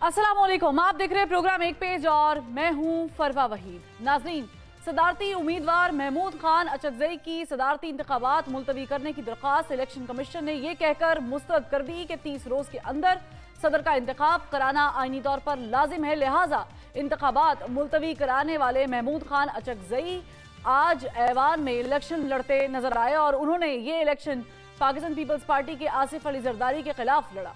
अस्सलामुअलैकुम, आप देख रहे हैं प्रोग्राम एक पेज और मैं हूं फरवा वहीद। नाजरीन, सदारती उम्मीदवार महमूद खान अचकजई की सदारती इंतखाबात मुलतवी करने की दरख्वास्त इलेक्शन कमीशन ने यह कहकर मुस्तरद कर दी कि 30 रोज के अंदर सदर का इंतखाब कराना आईनी तौर पर लाजिम है। लिहाजा इंतखाबात मुलतवी कराने वाले महमूद खान अचकजई आज ऐवान में इलेक्शन लड़ते नजर आए और उन्होंने ये इलेक्शन पाकिस्तान पीपल्स पार्टी के आसिफ अली जरदारी के खिलाफ लड़ा।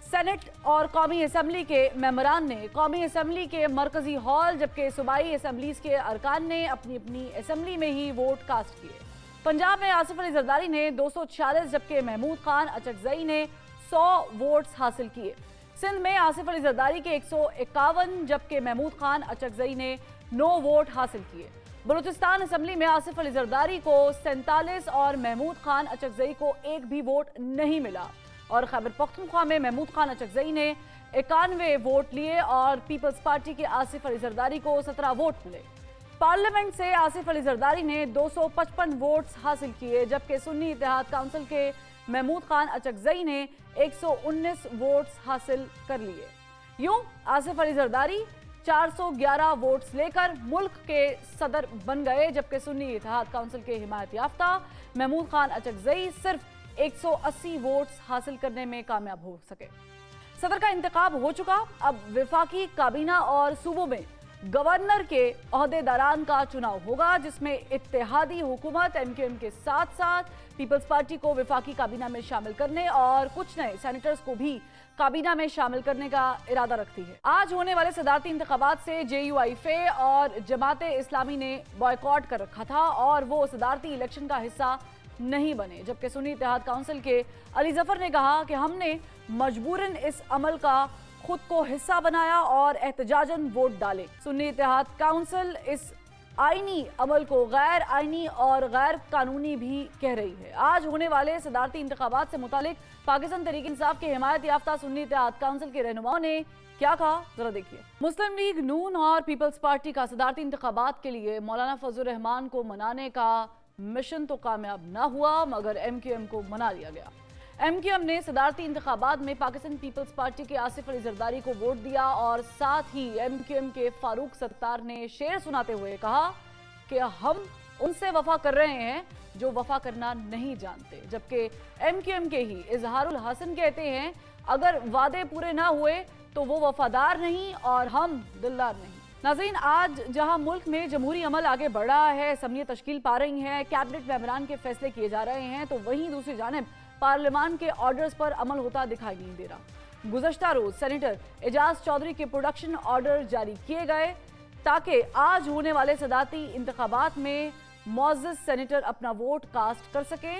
सेनेट और कौमी असम्बली के मेंबरान ने कौमी असम्बली के मरकजी हॉल जबकि सूबाई असम्बलीज के अरकान ने अपनी अपनी असम्बली में ही वोट कास्ट किए। पंजाब में आसिफ अली जरदारी ने 246 जबकि महमूद खान अचकजई ने 100 वोट्स हासिल किए। सिंध में आसिफ अली जरदारी के 151 जबकि महमूद खान अचकजई ने 9 वोट हासिल किए। बलूचिस्तान असम्बली में आसिफ अली जरदारी को 47 और महमूद खान अचकजई को एक भी वोट नहीं मिला और खैबर पख्तूनख्वा में महमूद खान अचकजई ने 91 वोट लिए और पीपल्स पार्टी के आसिफ अली जरदारी को 17 वोट मिले। पार्लियामेंट से आसिफ अली जरदारी ने 255 वोट्स हासिल किए जबकि सुन्नी इत्तेहाद काउंसिल के महमूद खान अचकजई ने 119 वोट्स हासिल कर लिए। यूं आसिफ अली जरदारी 411 वोट्स लेकर मुल्क के सदर बन गए जबकि सुन्नी इत्तेहाद काउंसिल के हिमायत याफ्ता महमूद खान अचकजई सिर्फ 180 वोट्स हासिल करने में कामयाब हो सके। सदर का इंतखाब हो चुका, अब विफाकी काबीना और सूबों में गवर्नर के ओहदेदारान का चुनाव होगा जिसमें इत्तेहादी हुकूमत एमक्यूएम के साथ साथ पीपल्स पार्टी को विफाकी काबीना में शामिल करने और कुछ नए सेनेटर्स को भी काबीना में शामिल करने का इरादा रखती है। आज होने वाले सदारती इंतखाबात से JUIFA और जमाते इस्लामी ने बॉयकॉट कर रखा था और वो सदारती इलेक्शन का हिस्सा नहीं बने जबकि सुन्नी इत्तेहाद काउंसिल के अली जफर ने कहा कि हमने मजबूरन इस अमल का खुद को हिस्सा बनाया और एहतजाजन वोट डाले। सुन्नी इत्तेहाद काउंसिल इस आईनी अमल को गैर आईनी और गैर कानूनी भी कह रही है। आज होने वाले सदारती इंतखाबात से मुतालिक पाकिस्तान तहरीक इंसाफ के हिमायत याफ्ता सुन्नी इत्तेहाद काउंसिल के रहनुमाओं ने क्या कहा, जरा देखिए। मुस्लिम लीग नून और पीपल्स पार्टी का सदारती इंतखाबात के लिए मौलाना फजल रहमान को मनाने का मिशन तो कामयाब ना हुआ मगर एमक्यूएम को मना लिया गया। एमक्यूएम ने सदारती इंतखाबात में पाकिस्तान पीपल्स पार्टी के आसिफ अली जरदारी को वोट दिया और साथ ही एमक्यूएम के फारूक सत्तार ने शेर सुनाते हुए कहा कि हम उनसे वफा कर रहे हैं जो वफा करना नहीं जानते जबकि एमक्यूएम के ही इजहारुल हसन कहते हैं अगर वादे पूरे ना हुए तो वो वफादार नहीं और हम दिलदार नहीं। नाज़रीन, आज जहां मुल्क में जमहूरी अमल आगे बढ़ रहा है, असम्बलियां तश्कील पा रही हैं, कैबिनेट मेंबरान के फैसले किए जा रहे हैं तो वहीं दूसरी जानिब पार्लियामान के ऑर्डर्स पर अमल होता दिखाई नहीं दे रहा। गुज़श्ता रोज सेनेटर एजाज चौधरी के प्रोडक्शन ऑर्डर जारी किए गए ताकि आज होने वाले सदारती इंतखाबात में मुअज़्ज़ज़ सेनेटर अपना वोट कास्ट कर सके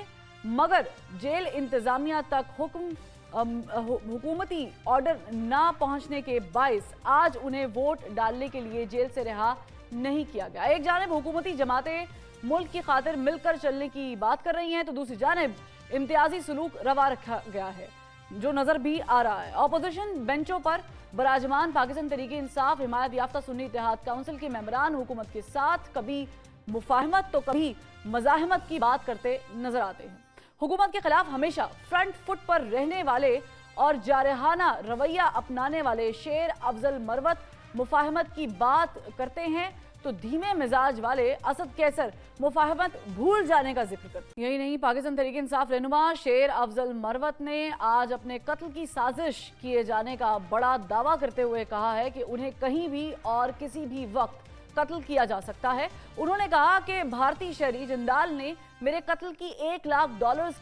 मगर जेल इंतजामिया तक हुकूमती ऑर्डर ना पहुंचने के बायस आज उन्हें वोट डालने के लिए जेल से रिहा नहीं किया गया। एक जानिब हुकूमती जमातें मुल्क की खातिर मिलकर चलने की बात कर रही हैं तो दूसरी जानिब इम्तियाजी सलूक रवा रखा गया है जो नजर भी आ रहा है। अपोजिशन बेंचों पर बराजमान पाकिस्तान तहरीक इंसाफ हिमायत याफ्ता सुन्नी इत्तेहाद काउंसिल के मेंबरान हुकूमत के साथ कभी मुफाहमत तो कभी मज़ाहमत की बात करते नजर आते हैं। हुकूमत के खिलाफ हमेशा फ्रंट फुट पर रहने वाले और जारहाना रवैया अपनाने वाले शेर अफजल मरवत मुफाहमत की बात करते हैं तो धीमे मिजाज वाले असद कैसर मुफाहमत भूल जाने का जिक्र करते। यही नहीं, पाकिस्तान तहरीक इंसाफ रहनुमा शेर अफजल मरवत ने आज अपने कत्ल की साजिश किए जाने का बड़ा दावा करते हुए कहा है कि उन्हें कहीं भी और किसी भी वक्त कत्ल किया जा सकता है। उन्होंने कहा कि भारतीय शहरी जिंदाल ने मेरे कत्ल की $1 लाख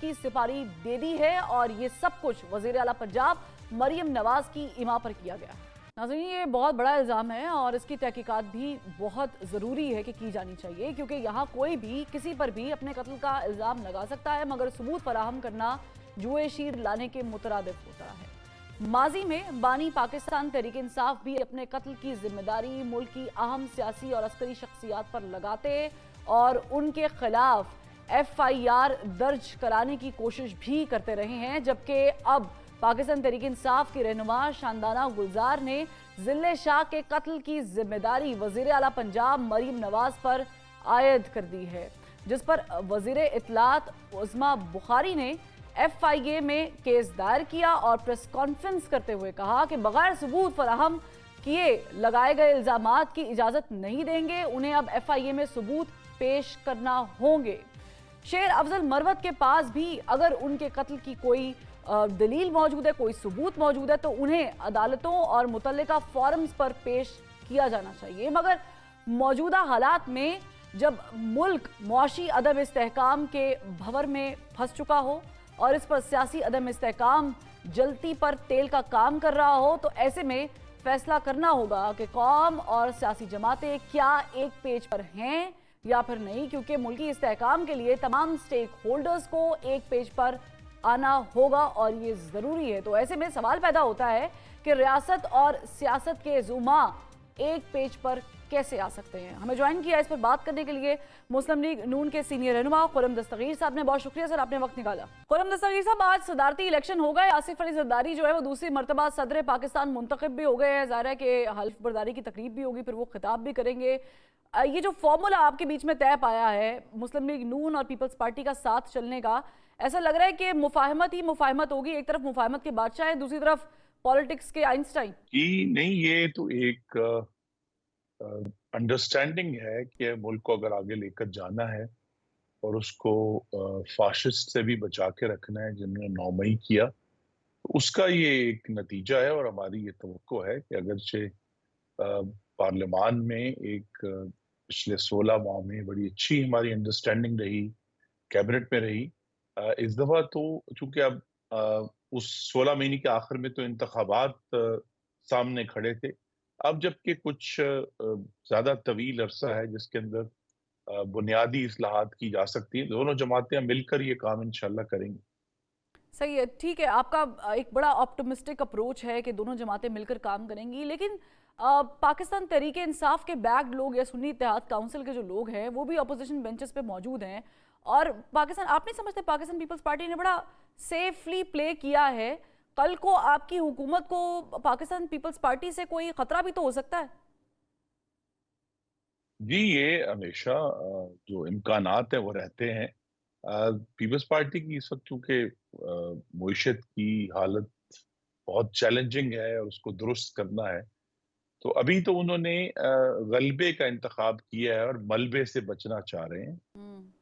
की सिफारी दे दी है और ये सब कुछ वजीर आला पंजाब मरियम नवाज की इमा पर किया गया है। नाज़रीन, ये बहुत बड़ा इल्ज़ाम है और इसकी तहकीकात भी बहुत ज़रूरी है कि की जानी चाहिए क्योंकि यहाँ कोई भी किसी पर भी अपने कत्ल का इल्ज़ाम लगा सकता है मगर सबूत फराहम करना जुए शीर लाने के मुतरादिफ होता है। माजी में बानी पाकिस्तान तहरीक इंसाफ भी अपने कत्ल की जिम्मेदारी मुल्क की अहम सियासी और अस्करी शख्सियात पर लगाते और उनके खिलाफ FIR दर्ज कराने की कोशिश भी करते रहे हैं जबकि अब पाकिस्तान तहरीक इंसाफ की रहनुमा शानदाना गुलजार ने जिले शाह के कत्ल की जिम्मेदारी वजीर आला पंजाब मरियम नवाज पर आयद कर दी है जिस पर वजीर इत्तलात उज़्मा बुखारी ने FIA में केस दायर किया और प्रेस कॉन्फ्रेंस करते हुए कहा कि बगैर सबूत फराहम किए लगाए गए इल्जामात की इजाजत नहीं देंगे, उन्हें अब FIA में सबूत पेश करना होंगे। शेर अफजल मरवत के पास भी अगर उनके कत्ल की कोई दलील मौजूद है, कोई सबूत मौजूद है, तो उन्हें अदालतों और मुतल्लिका फोरम्स पर पेश किया जाना चाहिए। मगर मौजूदा हालात में जब मुल्क मुआशी अदम इस्तेहकाम के भंवर में फंस चुका हो और इस पर सियासी अदम इस्तेहकाम जलती पर तेल का काम कर रहा हो, तो ऐसे में फैसला करना होगा कि कौम और सियासी जमातें क्या एक पेज पर हैं या फिर नहीं, क्योंकि मुल्की इस्तेहकाम के लिए तमाम स्टेक होल्डर्स को एक पेज पर आना होगा और ये ज़रूरी है। तो ऐसे में सवाल पैदा होता है कि रियासत और सियासत के ज़ुमा एक पेज पर कैसे आ सकते हैं। हमें ज्वाइन किया इस पर बात करने के लिए मुस्लिम लीग नून के सीनियर रहनुमा खुर्रम दस्तगीर साहब ने। बहुत शुक्रिया सर, आपने वक्त निकाला। खुर्रम दस्तगीर साहब, आज सदारती इलेक्शन हो गए, आसिफ अली जरदारी जो है वो दूसरी मरतबा सदर पाकिस्तान मुंतखब भी हो गए हैं। ज़ाहिर है कि हल्फ बर्दारी की तकरीब भी होगी, फिर वो खिताब भी करेंगे। ये जो फॉर्मूला आपके बीच में तय पाया है मुस्लिम लीग नून और पीपल्स पार्टी का साथ चलने का, ऐसा लग रहा है कि मुफाहमत ही मुफाहमत होगी। एक तरफ मुफाहमत के बादशाह है, दूसरी तरफ पॉलिटिक्स के आइंस्टाइन। जी नहीं, ये तो एक अंडरस्टैंडिंग है कि मुल्क को अगर आगे लेकर जाना है और उसको फाशिस्ट से भी बचा के रखना है जिन्होंने 9 मई किया, तो उसका ये एक नतीजा है। और हमारी ये तवक्को है कि अगरचे पार्लियामान में एक पिछले 16 माह में बड़ी अच्छी हमारी अंडरस्टैंडिंग रही, कैबिनेट में रही, इस दफा तो चूंकि अब उस 16 महीने के आखिर में तो इंतखाबात सामने खड़े थे, अब जबकि कुछ ज्यादा तवील अरसा है जिसके अंदर बुनियादी इस्लाहात की जा सकती है, दोनों जमातें मिलकर ये काम इंशाल्लाह करेंगी। सही है, ठीक है, आपका एक बड़ा ऑप्टिमिस्टिक अप्रोच है कि दोनों जमातें मिलकर काम करेंगी। लेकिन पाकिस्तान तहरीक इंसाफ के बैक्ड लोग या सुन्नी इत्तेहाद काउंसिल के जो लोग हैं वो भी अपोजिशन बेंचेस पे मौजूद हैं और पाकिस्तान, आप नहीं समझते पाकिस्तान पीपल्स पार्टी ने बड़ा सेफली प्ले किया है? कल को आपकी हुकूमत को पाकिस्तान पीपल्स पार्टी से कोई खतरा भी तो हो सकता है। जी, ये हमेशा जो इम्कानात है वो रहते हैं। पीपल्स पार्टी की इस वक्त चूंकि मईशत की हालत बहुत चैलेंजिंग है और उसको दुरुस्त करना है, तो अभी तो उन्होंने गलबे का इंतखाब किया है और मलबे से बचना चाह रहे हैं।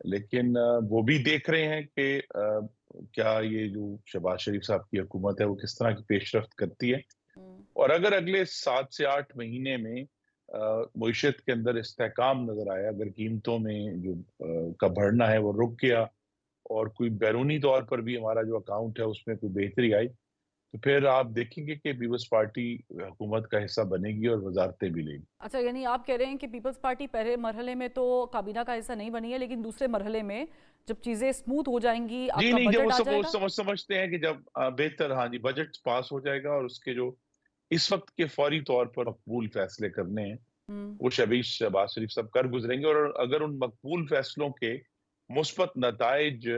लेकिन वो भी देख रहे हैं कि क्या ये जो शहबाज शरीफ साहब की हुकूमत है वो किस तरह की पेशरफ्त करती है। और अगर अगले 7 से 8 महीने में मईशत के अंदर इस्तेहकाम नजर आया, अगर कीमतों में जो का बढ़ना है वो रुक गया और कोई बैरूनी तौर पर भी हमारा जो अकाउंट है उसमें कोई बेहतरी आई, तो फिर आप देखेंगे कि पीपल्स पार्टी हुकूमत का हिस्सा बनेगी और वजारतें भी लेगी। अच्छा, यानी आप कह रहे हैं कि पीपल्स पार्टी पहले मरहले में तो काबीना का हिस्सा नहीं बनी है, लेकिन दूसरे मरहले में जब चीजें स्मूथ हो जाएंगी, जी आपका नहीं, जब बजट आ वो जाएगा। समझते हैं कि जब बेहतर, हाँ जी, बजट पास हो जाएगा और उसके जो इस वक्त के फौरी तौर पर मकबूल फैसले करने हैं हम्म। वो शहबाज शरीफ सब कर गुजरेंगे। और अगर उन मकबूल फैसलों के मुस्बत नताइज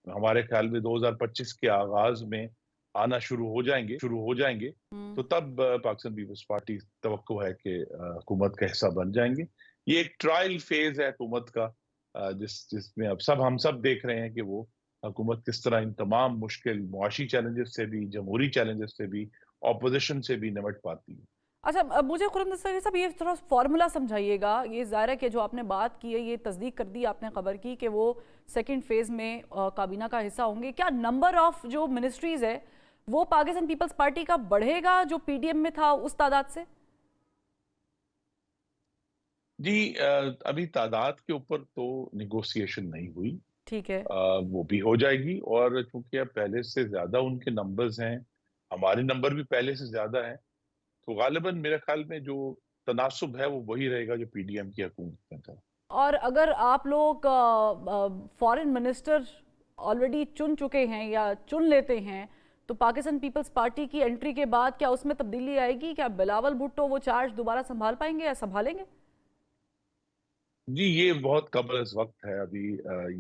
हमारे ख्याल में 2025 के आगाज में आना शुरू हो जाएंगे, तो तब पाकिस्तान पीपल्स पार्टी तवक्को है कि हुकूमत का हिस्सा बन जाएंगे। ये एक ट्रायल फेज है हुकूमत का, जिसमें अब हम सब देख रहे हैं कि वो हुकूमत किस तरह इन तमाम मुश्किल मुआशी चैलेंजेस से भी, जमहूरी चैलेंजेस से भी, ऑपोजिशन से भी निपट पाती है। अच्छा, अब मुझे खुर्रम दस्तगीर साहब ये थोड़ा फार्मूला समझाइएगा। ये ज़ाहिर है कि जो आपने बात की है, ये तस्दीक कर दी आपने खबर की कि वो सेकंड फेज में काबीना का हिस्सा होंगे। क्या नंबर ऑफ जो मिनिस्ट्रीज है वो पाकिस्तान पीपल्स पार्टी का बढ़ेगा जो PDM में था उस तादाद से? जी, अभी तादाद के ऊपर तो निगोशिएशन नहीं हुई। ठीक है। वो भी हो जाएगी। और चूंकि अब पहले से ज्यादा उनके नंबर्स हैं, हमारे नंबर भी पहले से ज्यादा हैं, तो गालिबन मेरे ख्याल में जो तनासुब है वो वही रहेगा जो PDM की हुकूमत में था। और अगर आप लोग फॉरेन मिनिस्टर ऑलरेडी चुन चुके हैं या चुन लेते हैं, तो पाकिस्तान पीपल्स पार्टी की एंट्री के बाद क्या उसमें तब्दीली आएगी? क्या बिलावल भुट्टो वो चार्ज दोबारा संभाल पाएंगे या संभालेंगे? जी, ये बहुत कबल इस वक्त है अभी।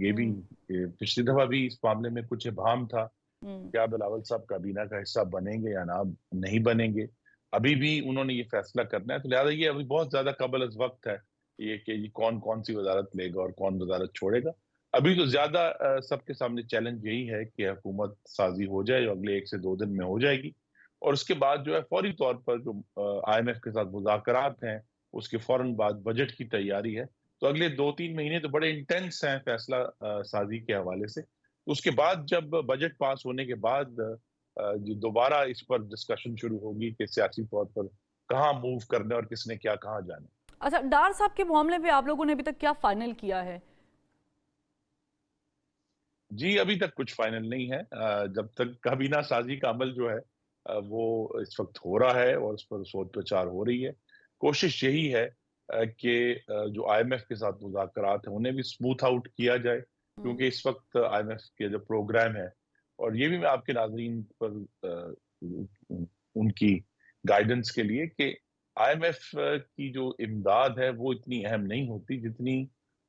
ये भी, हम्म। पिछली दफा भी इस मामले में कुछ इबाम था, हम्म। क्या बिलावल साहब काबीना का हिस्सा बनेंगे या ना नहीं बनेंगे। अभी भी उन्होंने ये फैसला करना है, तो लिहाजा ये अभी बहुत ज्यादा कबल इस वक्त है ये कि ये कौन कौन सी वजारत लेगा और कौन वजारत छोड़ेगा। अभी तो ज्यादा सबके सामने चैलेंज यही है कि हुकूमत साजी हो जाए, जो अगले 1 से 2 दिन में हो जाएगी, और उसके बाद जो है फौरी तौर पर जो IMF के साथ मुज़ाकरात हैं, उसके फौरन बाद बजट की तैयारी है। तो अगले 2-3 महीने तो बड़े इंटेंस हैं फैसला साजी के हवाले से। उसके बाद जब बजट पास होने के बाद जो दोबारा इस पर डिस्कशन शुरू होगी कि सियासी तौर पर कहाँ मूव करना और किसने क्या कहाँ जाना। अच्छा, डार साहब के मामले में आप लोगों ने अभी तक क्या फाइनल किया है? जी, अभी तक कुछ फाइनल नहीं है। जब तक काबीना साजी का अमल जो है वो इस वक्त हो रहा है और उस पर सोच विचार हो रही है। कोशिश यही है कि जो IMF के साथ मुज़ाकरात हैं उन्हें भी स्मूथ आउट किया जाए, हम्म। क्योंकि इस वक्त IMF के जो प्रोग्राम है, और ये भी मैं आपके नाज़रीन पर उनकी गाइडेंस के लिए कि IMF की जो इमदाद है वो इतनी अहम नहीं होती जितनी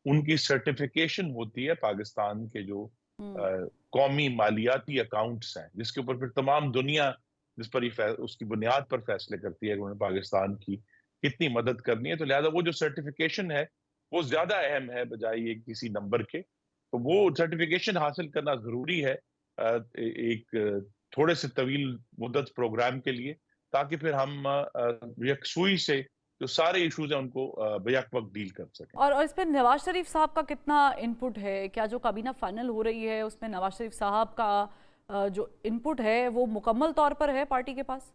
उनकी सर्टिफिकेशन होती है पाकिस्तान के जो हम्म। कौमी मालियाती अकाउंट्स हैं, जिसके ऊपर फिर तमाम दुनिया जिस पर उसकी बुनियाद पर फैसले करती है कि उन्हें पाकिस्तान की कितनी मदद करनी है। तो लिहाजा वो जो सर्टिफिकेशन है वो ज्यादा अहम है बजाय ये किसी नंबर के। तो वो सर्टिफिकेशन हासिल करना जरूरी है एक थोड़े से तवील मुद्दत प्रोग्राम के लिए, ताकि फिर हम यकसुई से जो सारे इश्यूज हैं उनको बेहक वक्त डील कर सकें। और इस पे नवाज शरीफ साहब का कितना इनपुट है? क्या जो काबीना फाइनल हो रही है उसमें नवाज शरीफ साहब का जो इनपुट है वो मुकम्मल तौर पर है पार्टी के पास?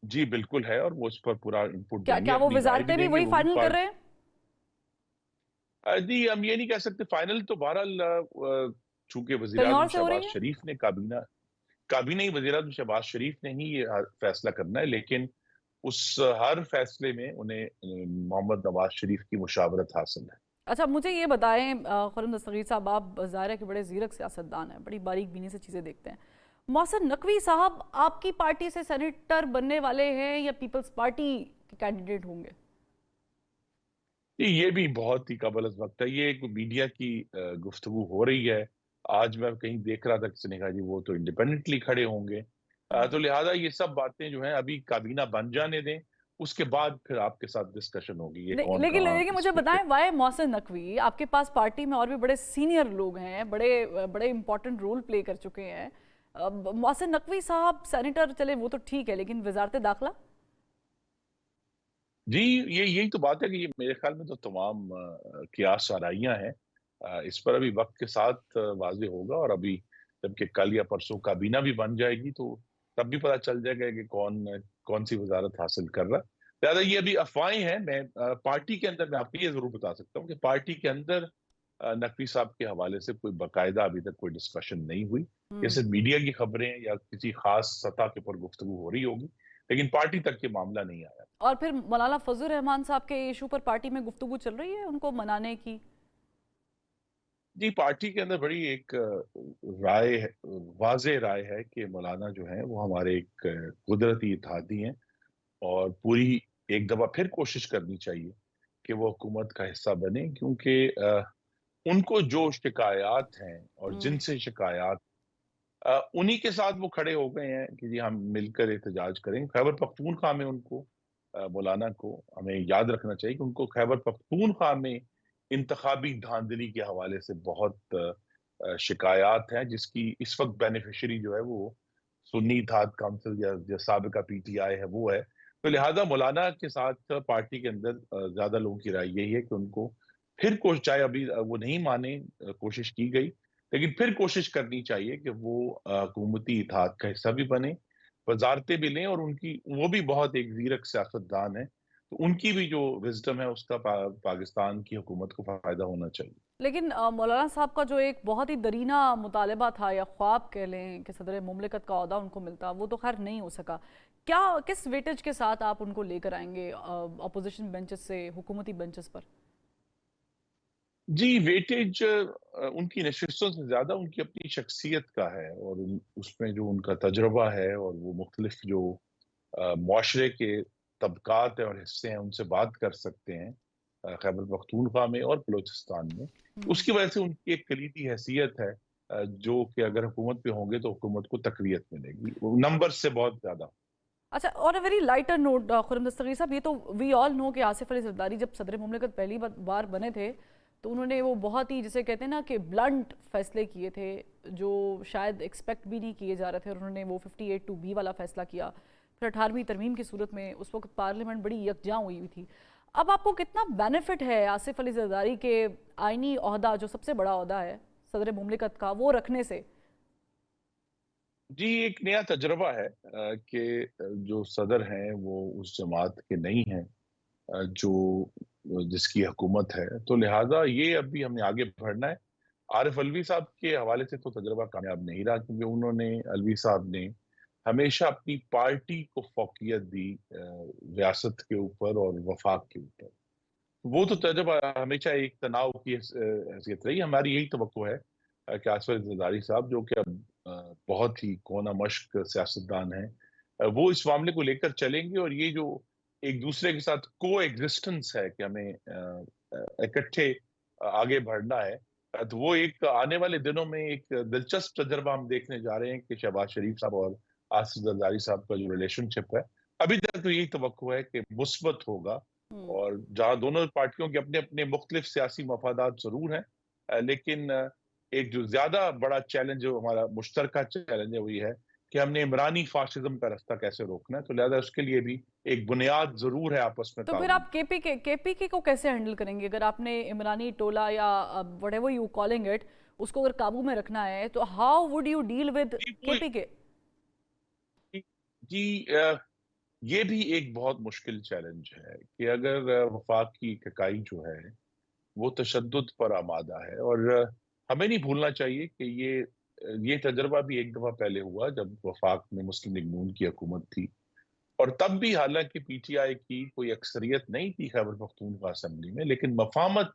जी बिल्कुल है, और वो इस पर पूरा इनपुट क्या देंगे, क्या वो अपनी राय भी वजारतें भी देंगे। वही वो भी फाइनल कर रहे हैं? जी हम ये नहीं कह सकते फाइनल। तो बहरहाल चूंकि वजीर कहीं आजम और से हो शहबाज रही है? शरीफ ने काबीना ही वजीर आजम शहबाज शरीफ ने ही ये फैसला करना है, लेकिन उस हर फैसले में उन्हें मोहम्मद नवाज शरीफ की मुशावरत हासिल है। अच्छा, मुझे ये बताएं खुर्रम दस्तगीर साहब, आप ज़ाहिर है कि बड़े ज़ीरक सियासतदान हैं, बड़ी बारीक बीनी से चीज़ें देखते हैं। मोहसिन नकवी साहब आपकी पार्टी से सेनेटर बनने वाले हैं या पीपल्स पार्टी के कैंडिडेट होंगे? ये भी बहुत ही कबल वक्त है। ये एक मीडिया की गुफ्तगू हो रही है। आज मैं कहीं देख रहा था, किसी ने कहा जी वो तो इंडिपेंडेंटली खड़े होंगे। तो लिहाजा ये सब बातें जो हैं अभी काबीना बन जाने दें, उसके बाद फिर आपके साथ डिस्कशन होगी ये कौन लेकिन कहाँ लेकिन इस मुझे पे बताएं, वाई मोहसिन नकवी? आपके पास पार्टी में और भी बड़े सीनियर लोग हैं, बड़े बड़े इंपॉर्टेंट रोल प्ले कर चुके हैं। मोहसिन नकवी साहब सेनेटर चले वो तो ठीक है, लेकिन वजारत दाखिला? जी, ये यही तो बात है कि ये मेरे ख्याल में तो तमाम कियास आराइयां हैं। इस पर अभी वक्त के साथ वाज़ेह होगा, और अभी जबकि कल या परसों काबीना भी बन जाएगी तो तब भी पता चल जाएगा कि कौन कौन सी वजारत हासिल कर रहा है। लिहाजा ये अभी अफवाहें हैं। मैं पार्टी के अंदर मैं आपको ये जरूर बता सकता हूँ कि पार्टी के अंदर नकवी साहब के हवाले से कोई बाकायदा अभी तक कोई डिस्कशन नहीं हुई। ये हम्म। सिर्फ मीडिया की खबरें या किसी खास सतह के ऊपर गुफ्तगू हो रही होगी, लेकिन पार्टी तक ये मामला नहीं आया। और फिर मौलाना फजल रहमान साहब के इशू पर पार्टी में गुफ्तगू चल रही है उनको मनाने की? जी, पार्टी के अंदर बड़ी एक राय है, वाज़ेह राय है कि मौलाना जो है वो हमारे एक कुदरती इत्तेहादी हैं, और पूरी एक दफा फिर कोशिश करनी चाहिए कि वो हुकूमत का हिस्सा बने, क्योंकि उनको जो शिकायत हैं और हम्म। जिनसे शिकायत उन्हीं के साथ वो खड़े हो गए हैं कि जी हम मिलकर एहतजाज करेंगे। खैबर पख्तूनख्वा में उनको मौलाना को हमें याद रखना चाहिए कि उनको खैबर पख्तूनख्वा में इंतखाबी धांधली के हवाले से बहुत शिकायत हैं, जिसकी इस वक्त बेनिफिशियरी जो है वो सुन्नी इत्तेहाद काउंसिल या जो साबिका PTI है वो है। तो लिहाजा मौलाना के साथ पार्टी के अंदर ज्यादा लोगों की राय यही है कि उनको फिर कोशिश, चाहे अभी वो नहीं माने, कोशिश की गई, लेकिन फिर कोशिश करनी चाहिए कि वो हुकूमती इत्तेहाद का हिस्सा भी बने, वजारतें भी लें, और उनकी वो भी बहुत एक ज़ीरक सियासतदान है, तो उनकी भी जो विजडम है उसका पाकिस्तान की हुकूमत को फायदा होना चाहिए। लेकिन मौलाना साहब का जो एक बहुत ही दरीना मुतालबा था या ख्वाब कह लें कि सदर मुमलिकत का ओहदा उनको मिलता, वो तो खैर नहीं हो सका। क्या किस वेटेज के साथ आप उनको लेकर आएंगे अपोजिशन बेंचेस से हुकूमती बेंचेस पर? जी, वेटेज उनकी नशिस्तों से ज्यादा उनकी अपनी शख्सियत का है, और उसमें जो उनका तजुर्बा है, और वो मुख्तलिफ जो मुआशरे के तबकात है और हिस्से हैं उनसे बात कर सकते हैं खैबर पख्तूनख्वा में और बलूचिस्तान में। हम्म। उसकी वजह से उनकी एक कलीदी हैसियत है, जो कि अगर हुकूमत पे होंगे तो हुकूमत को तकवीत मिलेगी, नंबर से बहुत ज्यादा। अच्छा, और a very lighter note Khurram Dastgir साहब, ये तो वी ऑल नो कि आसिफ अली जरदारी जब सदर मुमलिकत पहली बार बने थे तो उन्होंने वो बहुत ही, जिसे कहते हैं ना कि ब्लंट फैसले किए थे जो शायद एक्सपेक्ट भी नहीं किए जा रहे थे, और उन्होंने वो 58(2)B वाला फैसला किया। फिर 18वीं तरमीम की सूरत में उस वक्त पार्लियामेंट बड़ी यकजा हुई थी। अब आपको कितना बेनिफिट है आसिफ अली जरदारी के आईनी ओहदा, जो सबसे बड़ा ओहदा है सदर मुमलिकत का, वो रखने से? जी, एक नया तजुर्बा है कि जो सदर हैं वो उस जमात के नहीं हैं जो जिसकी हुकूमत है, तो लिहाजा ये अभी हमने आगे बढ़ना है। आरिफ अलवी साहब के हवाले से तो तजुर्बा कामयाब नहीं रहा, क्योंकि उन्होंने, अलवी साहब ने हमेशा अपनी पार्टी को फौकियत दी रियासत के ऊपर और वफाक के ऊपर। वो तो तजुर्बा हमेशा एक तनाव की हैसियत रही। हमारी यही तवक्को है कि आसिफ अली जरदारी साहब, जो कि अब बहुत ही कोना मश्क सियासतदान हैं, वो इस मामले को लेकर चलेंगे, और ये जो एक दूसरे के साथ को एग्जिस्टेंस है कि हमें इकट्ठे आगे बढ़ना है, तो वो एक आने वाले दिनों में एक दिलचस्प तजर्बा हम देखने जा रहे हैं कि शहबाज शरीफ साहब और आसिफ जरदारी साहब का जो रिलेशनशिप है, अभी तक तो यही तवक्को है कि मुस्बत होगा। हम्म। और जहाँ दोनों पार्टियों के अपने अपने मुख्तलिफ सियासी मफादात जरूर हैं, लेकिन एक जो ज्यादा बड़ा चैलेंज, जो हमारा मुश्तरका चैलेंज है, वो ये है कि हमने इमरानी फाशिज्म का रास्ता कैसे रोकना है। तो लिहाजा उसके लिए भी एक बुनियाद जरूर है आपस में तो फिर ताउन। आप केपीके को कैसे हैंडल करेंगे? अगर आपने इमरानी टोला या व्हाटएवर यू कॉलिंग इट, उसको अगर काबू में रखना है, तो how would you deal with जी केपीके? जी, ये भी एक बहुत मुश्किल चैलेंज है कि अगर वफाक की इकाई जो है वो तशद्दुद पर आमादा है, और हमें नहीं भूलना चाहिए कि ये तजर्बा भी एक दफा पहले हुआ जब वफाक में मुस्लिम लीग नून की हुकूमत थी, और तब भी हालांकि पीटीआई की कोई अक्सरियत नहीं थी खैबर पख्तूनख्वा असेंबली में, लेकिन मफामत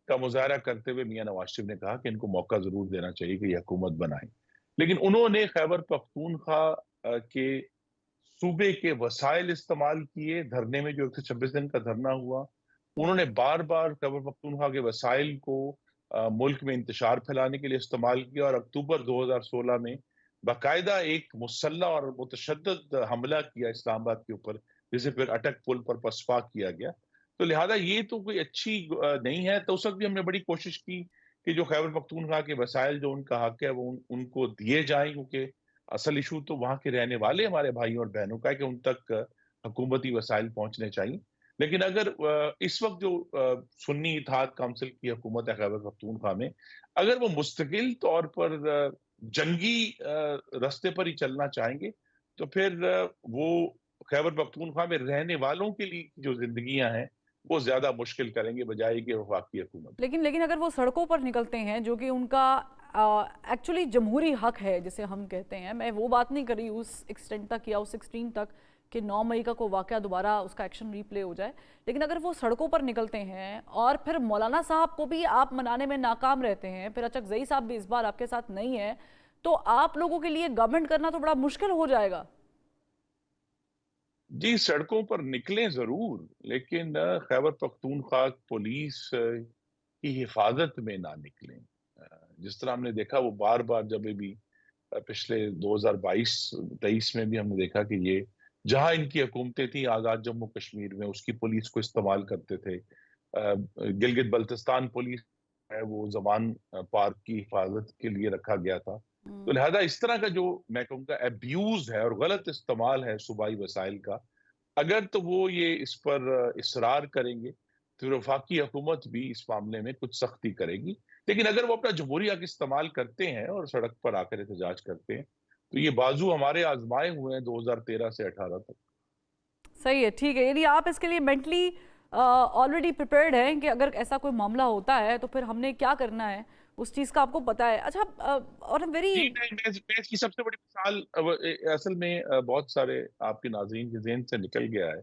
का मुजाहरा करते हुए मियां नवाज शरीफ ने कहा कि इनको मौका जरूर देना चाहिए कि ये हुकूमत बनाए। लेकिन उन्होंने खैबर पख्तूनख्वा के सूबे के वसाइल इस्तेमाल किए धरने में, जो 126 दिन का धरना हुआ। उन्होंने हम्म। बार बार खैबर पख्तूनख्वा के वसाइल को मुल्क में इंतशार फैलाने के लिए इस्तेमाल किया, और अक्टूबर 2016 में बाकायदा एक मुसल्ला और मुतशद्दद हमला किया इस्लामाबाद के ऊपर, जिसे फिर अटक पुल पर पसपा किया गया। तो लिहाजा ये तो कोई अच्छी नहीं है। तो उस वक्त भी हमने बड़ी कोशिश की कि जो खैबर पख्तूनख्वा के वसाइल, जो उनका हक है, वो उनको दिए जाएं, क्योंकि असल इशू तो वहां के रहने वाले हमारे भाइयों और बहनों का है कि उन तक हुकूमती वसाइल पहुंचने चाहिए। लेकिन अगर इस वक्त जो सुन्नी इत्तेहाद काउंसिल की हुकूमत है खैबर पख्तूनख्वा में, अगर वो मुस्तकिल तौर पर जंगी रास्ते पर ही चलना चाहेंगे, तो फिर वो खैबर पख्तूनख्वा में रहने वालों के लिए जो जिंदगियां हैं वो ज्यादा मुश्किल करेंगे, बजाय कि वफाकी हुकूमत। लेकिन अगर वो सड़कों पर निकलते हैं, जो कि उनका एक्चुअली जमहूरी हक है जिसे हम कहते हैं, मैं वो बात नहीं कर रही उस एक्सटेंट तक या उस एक्सट्रीम तक कि 9 मई का कोई वाकया दोबारा उसका एक्शन रीप्ले हो जाए, लेकिन अगर वो सड़कों पर निकलते हैं और फिर मौलाना साहब को भी आप मनाने में नाकाम रहते हैं, फिर अचकजई साहब भी इस बार आपके साथ नहीं है, तो आप लोगों के लिए गवर्नमेंट करना तो बड़ा मुश्किल हो जाएगा। जी, सड़कों पर निकलें जरूर, लेकिन खैबर पख्तूनख्वा पुलिस की हिफाजत में ना निकलें। जिस तरह हमने देखा, वो बार बार जब भी पिछले 2022-23 में भी हमने देखा कि ये जहां इनकी हुकूमतें थी आजाद जम्मू कश्मीर में, उसकी पुलिस को इस्तेमाल करते थे। गिलगित बल्तिस्तान पुलिस है, वो जमान पार्क की हिफाजत के लिए रखा गया था। तो हम्म। लिहाजा इस तरह का जो मैं कहूँगा एब्यूज है और गलत इस्तेमाल है सूबाई वसाइल का, अगर तो वो ये इस पर इसरार करेंगे, तो वफाकी हुकूमत भी इस मामले में कुछ सख्ती करेगी। लेकिन अगर वो अपना जमहूरी हक इस्तेमाल करते हैं और सड़क पर आकर एहतजाज करते हैं, तो ये बाजू हमारे आजमाए हुए हैं 2013 से 18 तक। सही है, ठीक है। यानी आप इसके लिए मेंटली ऑलरेडी प्रिपेयर्ड हैं कि अगर ऐसा कोई मामला होता है तो फिर हमने क्या करना है, उस चीज़ का आपको पता है। अच्छा, और वेरी। जी, मैं इसकी सबसे बड़ी मिसाल असल में बहुत सारे आपके नाज़रीन के ज़हन से निकल गया है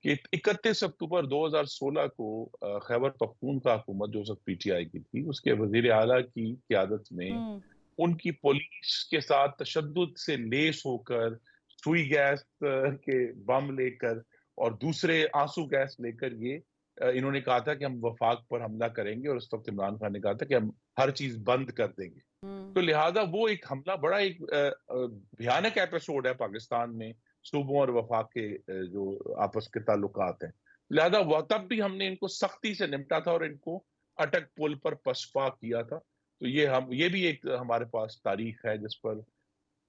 कि 31 अक्टूबर 2016 को खैबर पख्तूनख्वा हुकूमत, जो उस वक्त पीटीआई की थी, उसके वजीर आला की क़यादत में हम्म। उनकी पुलिस के साथ तशद्दुद से लेस होकर, सुई गैस के बम लेकर और दूसरे आंसू गैस लेकर, ये इन्होंने कहा था कि हम वफाक पर हमला करेंगे, और उस वक्त इमरान खान ने कहा था कि हम हर चीज बंद कर देंगे। हम्म। तो लिहाजा वो एक हमला बड़ा एक भयानक एपिसोड है पाकिस्तान में सूबों और वफाक के जो आपस के ताल्लुकात हैं। लिहाजा वह तब भी हमने इनको सख्ती से निपटा था और इनको अटक पुल पर पसपा किया था। तो ये भी एक हमारे पास तारीख है जिस पर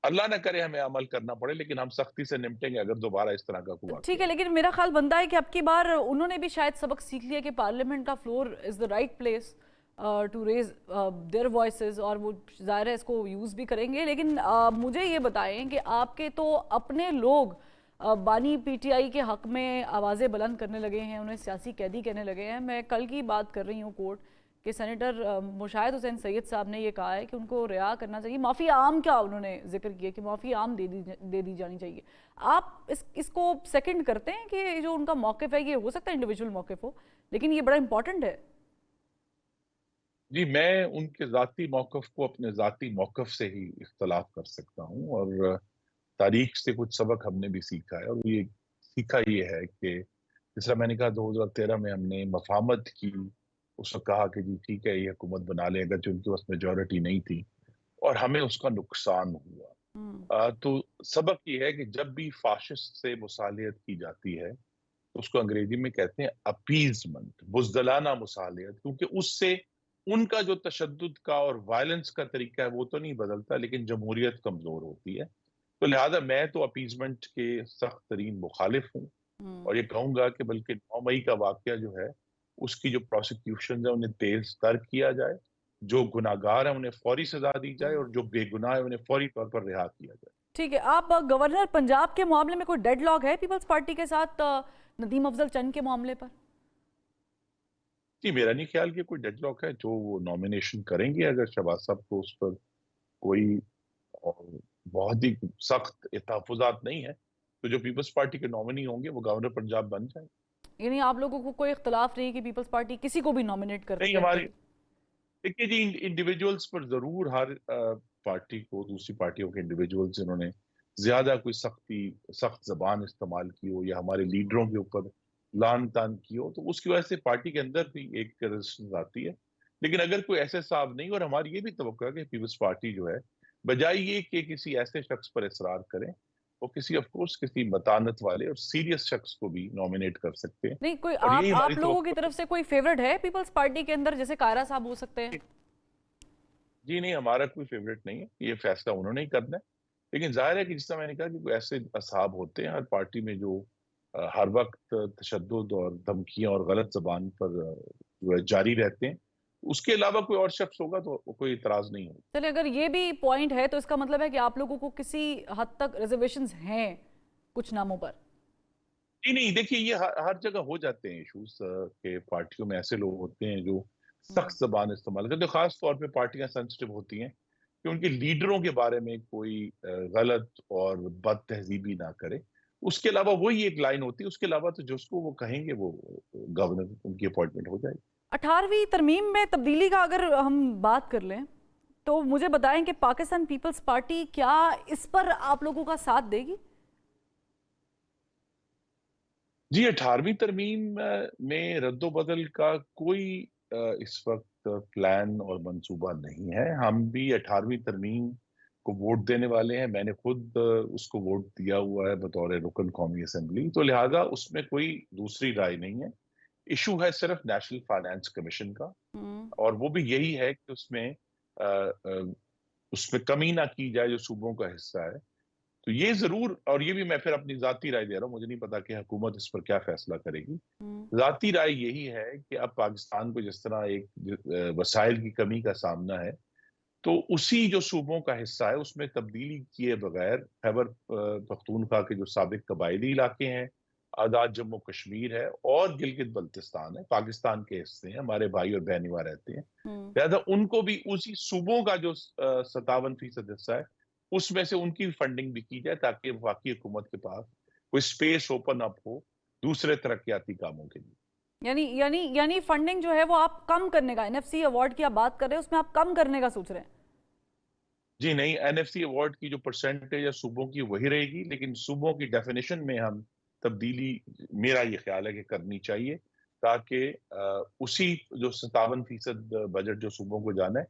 अल्लाह न करे हमें अमल करना पड़े, लेकिन हम सख्ती से निपटेंगे अगर दोबारा इस तरह का कोई ठीक वाकया है, हो। लेकिन मेरा ख्याल बनता है कि अब की बार उन्होंने भी शायद सबक सीख लिया कि पार्लियामेंट का floor is the right place to raise their voices, और वो ज़ाहिर है इसको यूज़ भी करेंगे। लेकिन मुझे ये बताएं कि आपके तो अपने लोग बानी पीटीआई के हक में आवाज़ें बुलंद करने लगे हैं, उन्हें सियासी कैदी कहने लगे हैं। मैं कल की बात कर रही हूँ कोर्ट कि सेनेटर मुशाहिद हुसैन सैयद साहब ने ये कहा है कि उनको रिहा करना चाहिए। माफ़ी आम का उन्होंने जिक्र किया कि माफ़ी आम दे दी जानी चाहिए। आप इसको सेकंड करते हैं कि जो उनका मौक़िफ़ है ये हो सकता है इंडिविजुअल मौक़िफ़ हो, लेकिन ये बड़ा इंपॉर्टेंट है? जी, मैं उनके ज़ाती मौक़िफ़ को अपने ज़ाती मौक़िफ़ से ही इख्तिलाफ़ कर सकता हूँ, और तारीख़ से कुछ सबक हमने भी सीखा है, और ये सीखा ये है कि जिस तरह मैंने कहा 2013 में हमने मफ़ाहमत की, उस वक़्त कहा कि जी ठीक है, ये हुकूमत बना लें, अगरचे उनके पास मेजॉरिटी नहीं थी, और हमें उसका नुकसान हुआ। हुँ, तो सबक ये है कि जब भी फ़ाशिस्ट से मुसालियत की जाती है, तो उसको अंग्रेज़ी में कहते हैं अपीज़मेंट, बुज़दिलाना मुसालियत, क्योंकि उससे उनका जो तशद्दुद का और वायलेंस का तरीका है, वो तो नहीं बदलता, लेकिन जमहूरियत कमज़ोर होती है। तो लिहाज़ा मैं तो अपीज़मेंट के सख्त तरीन मुखालिफ हूँ, हुँ। और ये कहूँगा कि बल्कि 9 मई का वाक़या जो है, उसकी जो प्रोसिक्यूशंस है, उन्हें तेज़ तर किया जाए, जो गुनहगार हैं, उन्हें फ़ौरी सज़ा दी जाए, और जो बेगुनाह है, उन्हें फ़ौरी तौर पर रिहा किया जाए। ठीक है, आप गवर्नर पंजाब के मामले में कोई डेडलॉक है पीपल्स पार्टी के साथ नदीम अफजल चंद के मामले पर? जी, मेरा नहीं ख्याल कि कोई डेडलॉक है, जो वो नॉमिनेशन करेंगे अगर शहबाज साहब को उस पर कोई और बहुत ही सख्त तहफ़्फ़ुज़ात नहीं है, तो जो पीपल्स पार्टी के नॉमिनी होंगे, वो गवर्नर पंजाब बन जाएँ। यानी आप लोगों को कोई इख्तिलाफ नहीं कि पीपल्स पार्टी किसी को भी नॉमिनेट करती नहीं, है हमारी फिर? देखिए जी, इंडिविजुअल्स पर ज़रूर हर पार्टी को, दूसरी पार्टियों के इंडिविजुअल्स जिन्होंने ज़्यादा कोई सख्त ज़बान इस्तेमाल की हो या हमारे लीडरों के ऊपर लान-तान की हो, तो उसकी वजह से पार्टी के अंदर भी एक रेजिस्टेंस आती है। लेकिन अगर कोई ऐसे साहब नहीं, और हमारी ये भी तवक्को है कि पीपल्स पार्टी जो है, बजाय ये कि किसी ऐसे शख्स पर इसरार करें, वो किसी ऑफ कोर्स किसी मतानत वाले और सीरियस शख्स को भी नॉमिनेट कर सकते हैं। नहीं, कोई और यही हमारी आप लोगों की तवक्को तरफ से कोई फेवरेट है पीपल्स पार्टी के अंदर, जैसे कायरा साहब हो सकते हैं? है। जी नहीं, हमारा कोई फ़ेवरेट नहीं है, ये फ़ैसला उन्होंने ही करना है। लेकिन ज़ाहिर है कि जिस तरह मैंने कहा कि कोई ऐसे असहाब होते हैं हर पार्टी में जो हर वक़्त तशद्दुद और धमकियाँ और गलत ज़बान पर जो है जारी रहते हैं। उसके अलावा कोई और शख्स होगा तो कोई इतराज़ नहीं होगा। चलिए, अगर ये भी पॉइंट है तो इसका मतलब है कि आप लोगों को किसी हद तक रिजर्वेशंस हैं कुछ नामों पर। जी नहीं, देखिए ये हर जगह हो जाते हैं इश्यूज़ कि पार्टियों में ऐसे लोग होते हैं जो हम्म, सख्त ज़बान इस्तेमाल करते हैं। ख़ास तौर पे पार्टियाँ सेंसिटिव होती हैं कि उनके लीडरों के बारे में कोई गलत और बदतहज़ीबी ना करे। उसके अलावा वही एक लाइन होती है, उसके अलावा तो जिसको वो कहेंगे वो गवर्नर उनकी अपॉइंटमेंट हो जाएगी। 18वीं तरमीम में तब्दीली का अगर हम बात कर लें तो मुझे बताएं कि पाकिस्तान पीपल्स पार्टी क्या इस पर आप लोगों का साथ देगी? जी, 18वीं तरमीम में रद्द-ओ-बदल का कोई इस वक़्त प्लान और मंसूबा नहीं है। हम भी 18वीं तरमीम को वोट देने वाले हैं। मैंने खुद उसको वोट दिया हुआ है बतौर रुकन कौमी असेंबली, तो लिहाज़ा उसमें कोई दूसरी राय नहीं है। इश्यू है सिर्फ़ नेशनल फाइनेंस कमीशन का, हम्म, और वो भी यही है कि उसमें कमी ना की जाए जो सूबों का हिस्सा है। तो ये ज़रूर, और ये भी मैं फिर अपनी ज़ाती राय दे रहा हूँ, मुझे नहीं पता कि हुकूमत इस पर क्या फ़ैसला करेगी। हम्म, ज़ाती राय यही है कि अब पाकिस्तान को जिस तरह एक वसाइल की कमी का सामना है, तो उसी जो सूबों का हिस्सा है, उसमें तब्दीली किए बगैर खैबर पख्तूनख्वा के जो साबिक कबायली इलाके हैं, आज़ाद जम्मू कश्मीर है और गिलगित-बल्तिस्तान है, पाकिस्तान के हिस्से हैं, हमारे भाई और बहनें वहाँ रहते हैं। हम्म। लिहाज़ा उनको भी उसी सूबों का जो 57% हिस्सा है, उसमें से उनकी फंडिंग भी की जाए, ताकि वफाकी हुकूमत के पास कोई स्पेस ओपन अप हो दूसरे तरक्याती कामों के लिए। यानी फंडिंग जो है वो आप कम करने का, एनएफसी अवार्ड की आप बात कर रहे हैं, उसमें आप कम करने का सोच रहे हैं? जी नहीं, एनएफसी अवार्ड की जो परसेंटेज है सूबों की वही रहेगी, लेकिन सूबों की डेफिनेशन में हम तब्दीली, मेरा ये ख्याल है कि करनी चाहिए, ताकि उसी जो 57% बजट जो सूबों को जाना है,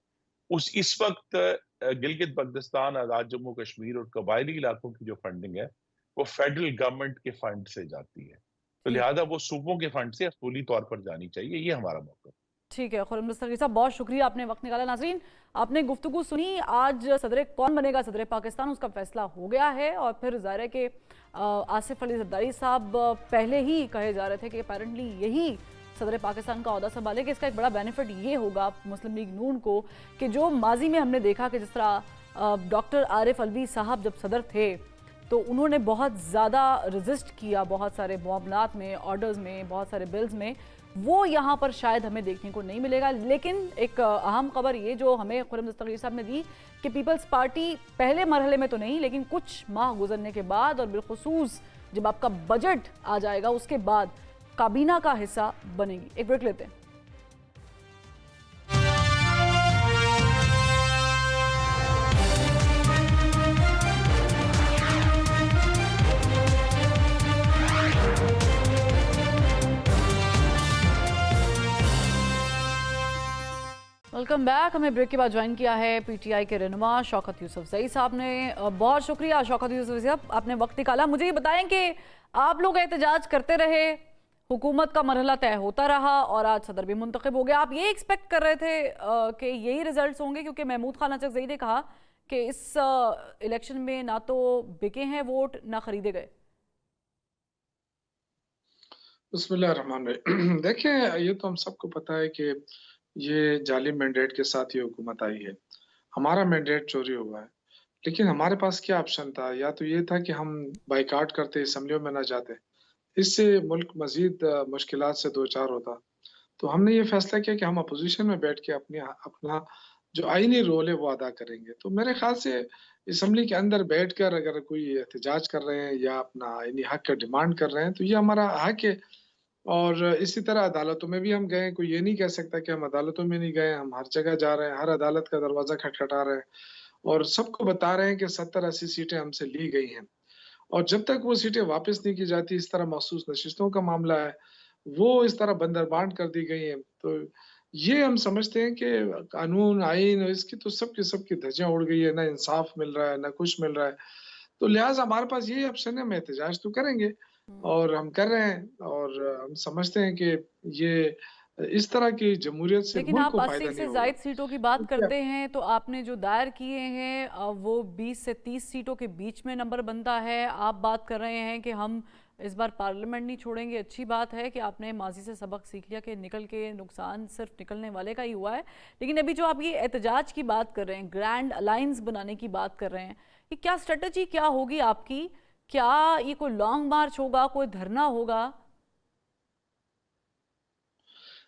उस इस वक्त गिलगित बल्तिस्तान, आज़ाद जम्मू कश्मीर और कबायली इलाकों की जो फंडिंग है, वो फेडरल गवर्नमेंट के फंड से जाती है। तो ठीक लिहाजा वो सूबों के फंड से असूली तौर पर जानी चाहिए, ये हमारा मौका है। ठीक है खुर्रम दस्तगीर साहब, बहुत शुक्रिया, आपने वक्त निकाला। नाज़रीन, आपने गुफ्तगू सुनी। आज सदर कौन बनेगा सदर पाकिस्तान, उसका फैसला हो गया है। और फिर ज़ाहिर है कि आसिफ अली जरदारी साहब पहले ही कहे जा रहे थे कि अपेरेंटली यही सदर पाकिस्तान का ओहदा संभालेंगे। इसका एक बड़ा बेनिफिट ये होगा मुस्लिम लीग नून को कि जो माजी में हमने देखा कि जिस तरह डॉक्टर आरिफ अलवी साहब जब सदर थे तो उन्होंने बहुत ज़्यादा रजिस्ट किया बहुत सारे मामलात में, ऑर्डर्स में, बहुत सारे बिल्स में, वो यहाँ पर शायद हमें देखने को नहीं मिलेगा। लेकिन एक अहम खबर ये जो हमें खुर्रम दस्तगीर साहब ने दी कि पीपल्स पार्टी पहले मरहले में तो नहीं, लेकिन कुछ माह गुजरने के बाद और बिलखुसूस जब आपका बजट आ जाएगा उसके बाद काबीना का हिस्सा बनेगी। एक ब्रेक लेते हैं। Welcome back. हमें ब्रेक के बाद ज्वाइन किया है पीटीआई के रहनुमा शौकत यूसुफजई साहब ने। बहुत शुक्रिया शौकत यूसुफजई साहब, आपने वक्त निकाला। मुझे ये बताएं कि आप लोग एहतजाज करते रहे, हुकूमत का मरहला तय होता रहा और आज सदर भी मुंतखब हो गया। आप ये एक्सपेक्ट कर रहे थे कि यही रिजल्ट्स होंगे? क्योंकि महमूद खान अचकज़ई ने कहा कि इस इलेक्शन में ना तो बिके हैं वोट ना खरीदे गए। बिस्मिल्लाहिर्रहमानिर्रहीम। देखें, ये तो हम सबको पता है कि ये जाली मैंडेट के साथ ये हुकूमत आई है। हमारा मैंडेट चोरी हुआ है, लेकिन हमारे पास क्या ऑप्शन था? या तो ये था कि हम बाइकाट करते, असम्बलियों में ना जाते, इससे मुल्क मजीद मुश्किलात से दो चार होता। तो हमने ये फैसला किया कि हम अपोजिशन में बैठ के अपना जो आईनी रोल है वो अदा करेंगे। तो मेरे ख्याल से असम्बली के अंदर बैठकर अगर कोई एहतजाज कर रहे हैं या अपना आईनी हक का डिमांड कर रहे हैं तो ये हमारा हक है। और इसी तरह अदालतों में भी हम गए, कोई ये नहीं कह सकता कि हम अदालतों में नहीं गए। हम हर जगह जा रहे हैं, हर अदालत का दरवाजा खटखटा रहे हैं और सबको बता रहे हैं कि 70-80 सीटें हमसे ली गई हैं और जब तक वो सीटें वापस नहीं की जाती, इस तरह मखसूस नशिस्तों का मामला है, वो इस तरह बंदरबांट कर दी गई हैं। तो ये हम समझते हैं कि कानून, आईन इसकी तो सबकी धज्जियां उड़ गई है, ना इंसाफ मिल रहा है, ना कुछ मिल रहा है। तो लिहाजा हमारे पास यही ऑप्शन है, हम एहतजाज तो करेंगे और हम कर रहे हैं और हम समझते हैं कि ये इस तरह की जमहूरियत से लेकिन मुल्क आप को 80 फायदा नहीं से होगा। ज़ायद सीटों की बात करते हैं तो आपने जो दायर किए हैं वो 20 से 30 सीटों के बीच में नंबर बनता है। आप बात कर रहे हैं कि हम इस बार पार्लियामेंट नहीं छोड़ेंगे। अच्छी बात है कि आपने माजी से सबक सीख लिया कि निकल के नुकसान सिर्फ निकलने वाले का ही हुआ है। लेकिन अभी जो आप ये एहतजाज की बात कर रहे हैं, ग्रैंड अलायंस बनाने की बात कर रहे हैं, ये क्या स्ट्रेटजी क्या होगी आपकी? क्या ये कोई लॉन्ग मार्च होगा, कोई धरना होगा?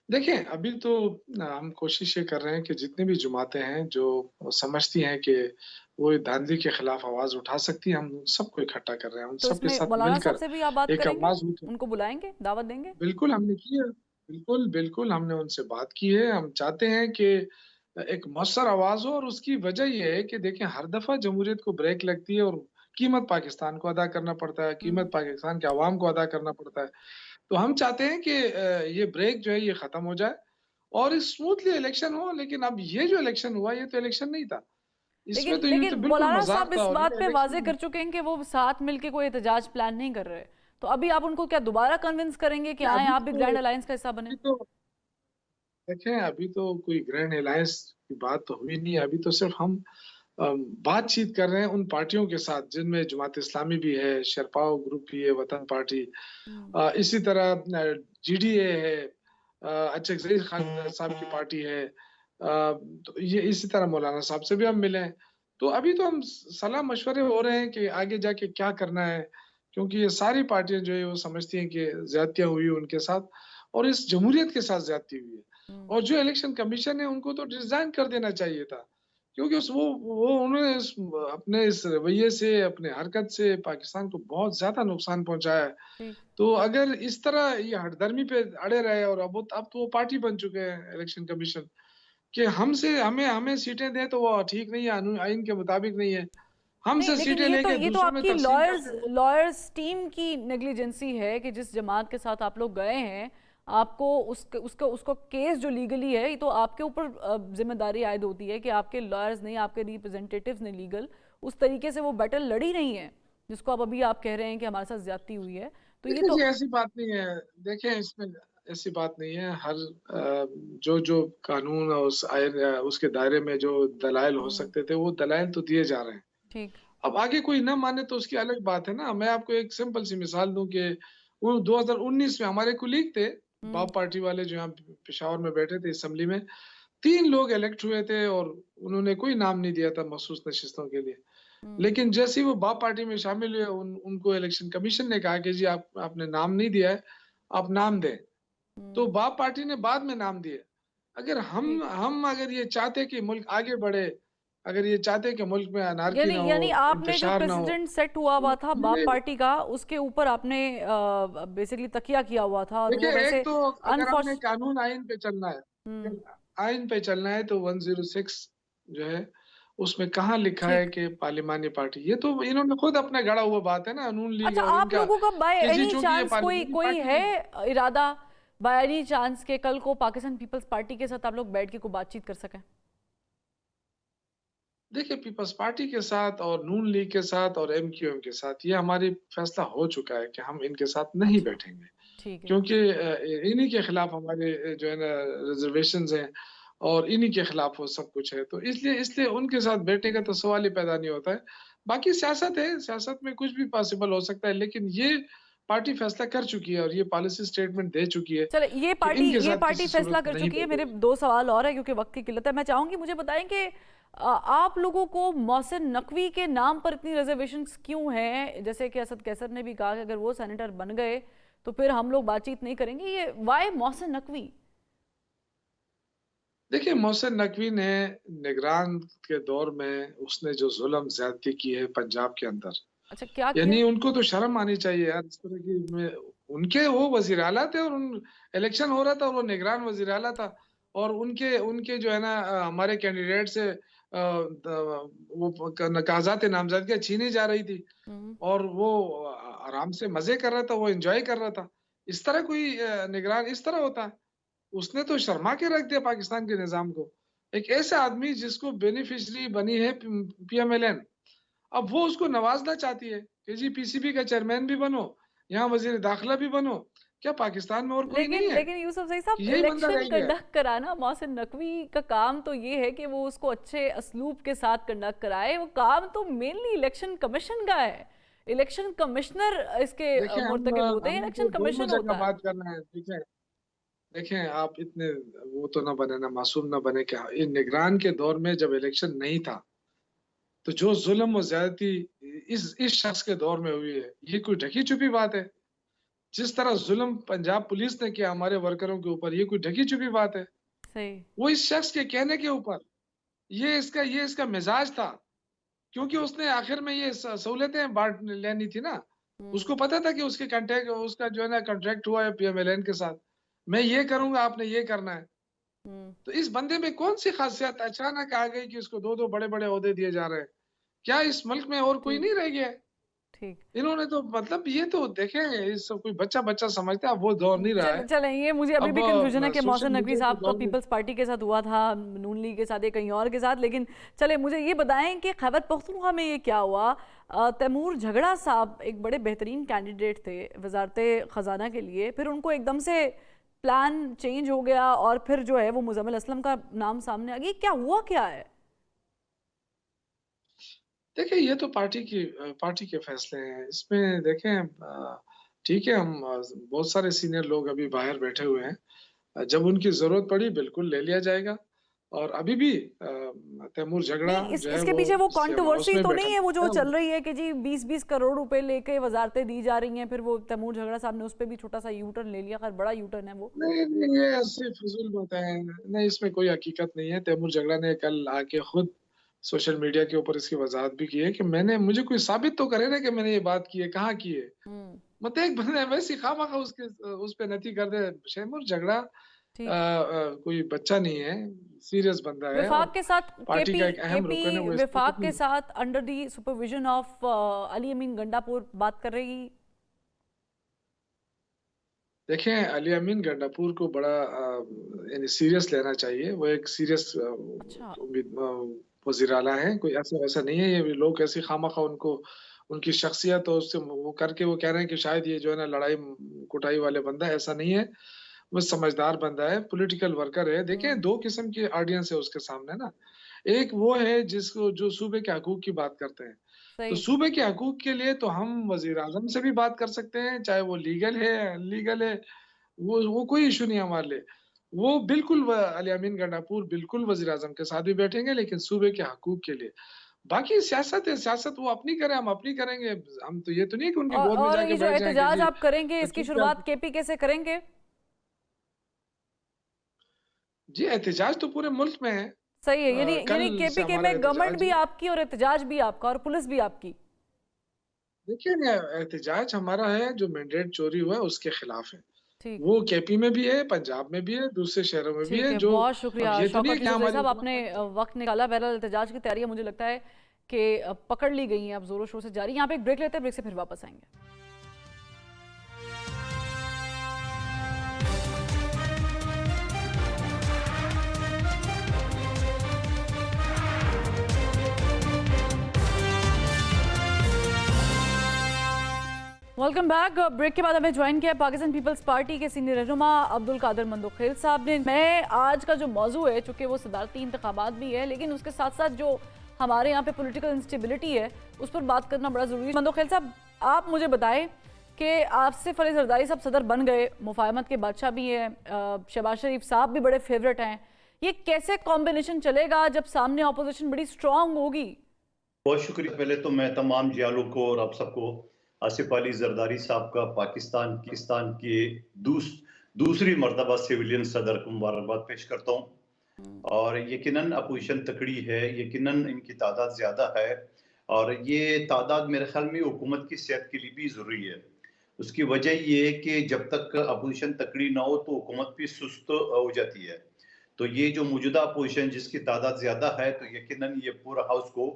देखें, अभी तो हम कोशिश ये कर रहे हैं कि जितनी भी जमातें हैं जो समझती हैं कि वो धांधली के खिलाफ आवाज उठा सकती हैं, हम उन सबको इकट्ठा कर रहे हैं। उन तो सबके इसमें साथ मौलाना साहब मिलकर से भी आप बात एक करेंगे? आवाज उठा। उनको बुलाएंगे, दावत देंगे? बिल्कुल हमने की है। बिल्कुल हमने उनसे बात की है। हम चाहते हैं कि एक मौसर आवाज हो और उसकी वजह ये है कि देखें, हर दफा जमहूरियत को ब्रेक लगती है और कीमत पाकिस्तान को अदा करना पड़ता है, कीमत पाकिस्तान के अवाम को अदा करना पड़ता है। तो हम चाहते हैं कि ये ब्रेक जो है ये खत्म हो जाए और इस स्मूथली इलेक्शन हो। लेकिन अब ये जो इलेक्शन हुआ ये तो इलेक्शन नहीं था, इसमें लेकिन तो ये तो लेकिन बिल्कुल मौलाना मजाक साहब था इस और बात ये पे वाजे इलेक्शन। कर चुके हैं कि वो साथ मिलके कोई एहतजाज प्लान नहीं कर रहे। तो अभी आप उनको क्या दोबारा कन्विंस करेंगे कि आए अभी आप भी तो ग्रैंड अलायंस का हिस्सा बने? अभी तो देखें, अभी तो कोई ग्रैंड अलायंस की बात तो हुई नहीं है। अभी तो सिर्फ हम बातचीत कर रहे हैं उन पार्टियों के साथ जिनमें जमात इस्लामी भी है, शेरपाओ ग्रुप भी है, वतन पार्टी, इसी तरह जीडीए है, अचकज़ई खान साहब की पार्टी है। तो ये इसी तरह मौलाना साहब से भी हम मिले हैं। तो अभी तो हम सलाह मशवरे हो रहे हैं कि आगे जाके क्या करना है, क्योंकि ये सारी पार्टियां जो है वो समझती हैं कि ज्यादतियां हुई उनके साथ और इस जमहूरियत के साथ ज्यादती हुई है। और जो इलेक्शन कमीशन है उनको तो रिजाइन कर देना चाहिए था, क्योंकि उस वो उन्होंने अपने इस रवैये से, अपने हरकत से पाकिस्तान को बहुत ज्यादा नुकसान पहुंचाया है। जी। तो अगर इस तरह ये हठधर्मी पे अड़े रहे और अब तो वो पार्टी बन चुके हैं इलेक्शन कमीशन कि हमसे हमें हमें सीटें दें तो वो ठीक नहीं है, आईन के मुताबिक नहीं है। नहीं, हमसे लेकिन सीटें लेके ये तो दूसरों में आपकी तकसीम लॉयर्स करके लॉयर्स टीम की नेग्लिजेंसी है कि जिस जमात के साथ आप लोग गए हैं, आपको उसको केस जो लीगली है, ये तो आपके ऊपर जिम्मेदारी आयद होती है कि आपके लॉयर्स ने, आपके रिप्रेजेंटेटिव्स ने लीगल उस तरीके से वो बैटल लड़ी नहीं है जिसको आप अभी आप कह रहे हैं कि हमारे साथ ज्यादती हुई है। तो ये देखिए तो जी, ऐसी बात नहीं है। देखें, ऐसी बात नहीं है। हर जो कानून और उस आयन उसके दायरे में जो दलाइल हो सकते थे, वो दलाइल तो दिए जा रहे हैं। ठीक। अब आगे कोई ना माने तो उसकी अलग बात है ना। मैं आपको एक सिंपल सी मिसाल दूँ कि वो 2019 में हमारे कोलीग थे, बाप पार्टी वाले जो यहाँ पेशावर में बैठे थे असेंबली में, 3 लोग इलेक्ट हुए थे और उन्होंने कोई नाम नहीं दिया था मखसूस नशिस्तों के लिए। लेकिन जैसे ही वो बाप पार्टी में शामिल हुए, उनको इलेक्शन कमीशन ने कहा कि जी आपने नाम नहीं दिया है, आप नाम दें। तो बाप पार्टी ने बाद में नाम दिए। अगर हम अगर ये चाहते कि मुल्क आगे बढ़े, अगर ये चाहते कि मुल्क में अनार्की यानी ना यानी हो, आपने जो इंतशार ना हो, प्रेसिडेंट सेट हुआ हुआ था बाप ये पार्टी का, उसके ऊपर आपने बेसिकली तकिया किया हुआ था, और देखिए वो एक वैसे तो अगर आपने अनफॉर्च कानून आइन पे चलना है, हम्म, आइन पे चलना है तो 106 जो है उसमें कहाँ लिखा है ठीक। कि पार्लिमानी पार्टी, ये तो इन्होंने खुद अपना गढ़ा हुआ बात है ना, नून लीग अच्छा, और आप इनका लोगों का बाय कि जी एनी चूंकि ये चांस कोई पार्लियामेंट्री कोई पार्टी है है। इरादा, बाय एनी चांस के कल को पाकिस्तान पीपल्स पार्टी के साथ आप लोग बैठ के कोई बातचीत कर सकें? देखिए पीपल्स पार्टी के साथ और नून लीग के साथ और एमक्यूएम के साथ ये हमारी फैसला हो चुका है कि हम इनके साथ नहीं अच्छा, बैठेंगे, ठीक है। क्योंकि इन्हीं के खिलाफ हमारे जो है ना रिजर्वेशंस हैं और इन्हीं के खिलाफ वो सब कुछ है, तो इसलिए इसलिए उनके साथ बैठने का तो सवाल ही पैदा नहीं होता है। बाकी सियासत है, सियासत में कुछ भी पॉसिबल हो सकता है, लेकिन ये पार्टी फैसला कर चुकी है और ये पॉलिसी स्टेटमेंट दे चुकी है चले, कि इनके ये साथ पार्टी किसी सूरत फैसला में कर नहीं चुकी है। मेरे बैठेगी। 2 सवाल और है क्योंकि वक्त की किल्लत है। मैं चाहूंगी मुझे बताएं कि आप लोगों को मोहसिन नकवी के नाम पर इतनी रिजर्वेशंस क्यों हैं? जैसे कि असद कैसर ने भी कहा कि अगर वो सेनेटर बन गए तो फिर हम लोग बातचीत नहीं करेंगे। ये वाई मोहसिन नकवी? देखिए मोहसिन नकवी ने निगरान के दौर में उसने जो जुल्म ज्यादती की है पंजाब के अंदर, अच्छा, क्या किया? यानी उनको तो शर्म आनी चाहिए यार। इस तरह की उनके वो वजीर आला थे और उन इलेक्शन हो रहा था और वो निगरान वजीर आला था और उनके उनके जो है ना हमारे कैंडिडेट से वो कागजात नामजदगी छीनी जा रही थी हम्म, और वो आराम से मजे कर रहा था, वो एंजॉय कर रहा था। इस तरह कोई निगरान इस तरह होता है? उसने तो शर्मा के रख दिया पाकिस्तान के निजाम को। एक ऐसा आदमी जिसको बेनिफिशियरी बनी है पीएमएलएन, अब वो उसको नवाजना चाहती है कि जी पीसीबी का चेयरमैन भी बनो, यहाँ वजीर दाखिला भी बनो। क्या पाकिस्तान में और कोई नहीं लेकिन है लेकिन यूसुफ सही कि साहब, यही बंदा इलेक्शन रह गया है? कंडक्ट कराना मोहसिन नकवी का काम तो ये है कि वो उसको अच्छे असलूब के साथ कंडक्ट कराए। वो काम तो मेनली इलेक्शन कमिशन का है। इलेक्शन कमिश्नर इसके देखिए मुर्तकिब होते हैं, हमको इलेक्शन दोनों कमीशन जगह होता है। बात करना है, ठीक है। देखें आप इतने वो तो ना बने ना मासूम ना बने, क्या इन निगरान के दौर में जब इलेक्शन नहीं था तो जो जुल्म और ज्यादती इस शख्स के दौर में हुई है, ये कोई ढकी छुपी बात है? जिस तरह जुल्म पंजाब पुलिस ने किया हमारे वर्करों के ऊपर, ये कोई ढकी छुपी बात है? सही। वो इस शख्स के कहने के ऊपर, ये इसका मिजाज था, क्योंकि उसने आखिर में ये सहूलतें बांट लेनी थी ना। हम्म, उसको पता था कि उसके कॉन्ट्रैक्ट उसका जो है ना कॉन्ट्रैक्ट हुआ है पीएमएलएन के साथ, मैं ये करूंगा आपने ये करना है। हम्म, तो इस बंदे में कौन सी खासियत अचानक आ गई कि इसको दो दो बड़े बड़े ओहदे दिए जा रहे हैं? क्या इस मुल्क में और कोई ठीक। नहीं रह गया है? ठीक। इन्होंने तो मतलब ये तो देखें, इस सब कोई बच्चा बच्चा समझता है, अब वो दौर नहीं रहा चले है। चले, ये मुझे अभी अब भी कंफ्यूजन है कि सोशल मोहसिन नकवी मीडिया के साहब का दौर में पीपल्स पार्टी के साथ हुआ था, नून लीग के साथ या कहीं और के साथ। लेकिन चले, मुझे ये बताएं कि खैबर पख्तूनख्वा में ये क्या हुआ? तैमूर झगड़ा साहब एक बड़े बेहतरीन कैंडिडेट थे वजारत ख़जाना के लिए, फिर उनको एकदम से प्लान चेंज हो गया और फिर जो है वो मुजम्मिल असलम का नाम सामने आ गया। क्या हुआ क्या है? देखिए ये तो पार्टी के फैसले हैं। इसमें देखें ठीक है, हम बहुत सारे सीनियर लोग अभी बाहर बैठे हुए हैं। जब उनकी जरूरत पड़ी बिल्कुल ले लिया जाएगा। और अभी भी तैमूर झगड़ा नहीं, जो है इसके वो पीछे वो सीएम हाउस कंट्रोवर्सी में तो बैठा नहीं है वो जो है। चल रही है कि जी 20-20 करोड़ रुपए लेके वजारतें दी जा रही हैं, फिर वो तैमूर झगड़ा साहब ने उस पर भी छोटा सा यू टर्न ले लिया। खैर बड़ा यू टर्न है वो। नहीं नहीं, ये ऐसी फिजूल बातें हैं। नहीं, इसमें कोई हकीकत नहीं है। तैमूर झगड़ा ने कल आके खुद सोशल मीडिया के ऊपर इसकी वजाहत भी की है कि मुझे कोई साबित तो करे ना कि मैंने ये बात की है, कहाँ की है। हम्म, मतलब एक बंदे वैसे खामा उसके उस पे नती कर दे। तैमूर झगड़ा ठीक। कोई बच्चा नहीं है, सीरियस बंदा है और विफाक के साथ पार्टी का एक अहम केपी रुकन है वो। इस पे विफाक कुछ के नहीं। साथ under the supervision of Ali Amin Gandapur बात कर रही। देखें अली अमीन गंडापुर को बड़ा यानी सीरियस लेना चाहिए। वो एक सीरियस अच्छा। वजीर आला है, कोई ऐसा वैसा नहीं है। ये लोग ऐसी खामखा उनको उनकी शख्सियत और उससे वो करके वो कह रहे हैं कि शायद ये जो है ना लड़ाई कुटाई वाले बंदा है, ऐसा नहीं है। वो समझदार बंदा है, पॉलिटिकल वर्कर है। देखें, हम्म, 2 किस्म की ऑडियंस है उसके सामने ना। एक वो है जिसको जो सूबे के हकूक की बात करते हैं। तो सही। सूबे के हकूक के लिए तो हम वज़ीर-आज़म से भी बात कर सकते हैं, चाहे वो लीगल है, अनलीगल है, वो कोई इश्यू नहीं है हमारे लिए। वो बिल्कुल अली अमीन गंडापुर बिल्कुल वज़ीर-आज़म के साथ भी बैठेंगे, लेकिन सूबे के हकूक के लिए। बाकी सियासत है, सियासत वो अपनी करें, हम अपनी करेंगे। हम तो ये तो नहीं है कि उनकी गोद में और जाके ये जो बैठ जाएँ कि एहतजाज जी आप करेंगे, इसकी ठीक है। शुरुआत केपीके से करेंगे? जी, एहतजाज तो पूरे मुल्क में है। सही है, यानी कल यानी से केपीके हमारा में गवर्नमेंट एहतजाज भी है। आपकी और एहतजाज भी आपका और पुलिस भी आपकी। देखिए ना, एहतजाज हमारा है जो मैंडेट चोरी हुआ है उसके खिलाफ है। ठीक। वो केपी में भी है, पंजाब में भी है, दूसरे शहरों में भी ठीक है। है, जो बहुत अब शुक्रिया ये तो नहीं है शौकत कि यूसुफजई हमारी साहब, हुकूमत आपने बंद कर। वक्त निकाला। बहरहाल एहतजाज की तैयारियां मुझे लगता है कि पकड़ ली गई हैं, अब जोरों शोर से जारी। यहाँ पे एक ब्रेक लेते हैं, ब्रेक से फिर वापस आएंगे। Welcome back. ब्रेक के बाद हमें ज्वाइन किया पाकिस्तान पीपल्स पार्टी के सीनियर रहनुमा अब्दुल कादिर मंदोखेल साहब ने। मैं आज का जो मौजू है, चूंकि वो सदारती इंतखाबात भी है, लेकिन उसके साथ साथ जो हमारे यहाँ पे पॉलिटिकल इंस्टेबिलिटी है उस पर बात करना बड़ा ज़रूरी है। मंदोखेल साहब, आप मुझे बताएं कि आसिफ अली जरदारी साहब सदर बन गए, मुफाहमत के बादशाह भी हैं, शहबाज शरीफ साहब भी बड़े फेवरेट हैं। ये कैसे कॉम्बिनेशन चलेगा जब सामने अपोजिशन बड़ी स्ट्रांग होगी? बहुत शुक्रिया। पहले तो मैं तमाम जियालों को और आप सबको आसिफ अली जरदारी साहब का पाकिस्तान के दूसरी मर्तबा सिविलियन सदर को मुबारकबाद पेश करता हूँ। और यकीनन अपोजिशन तकड़ी है, यकीनन इनकी तादाद ज़्यादा है, और ये तादाद मेरे ख्याल में हुकूमत की सेहत के लिए भी ज़रूरी है। उसकी वजह ये है कि जब तक अपोजिशन तकड़ी ना हो तो हुकूमत भी सुस्त हो जाती है। तो ये जो मौजूदा अपोजिशन जिसकी तादाद ज़्यादा है, तो यकीनन ये पूरा हाउस को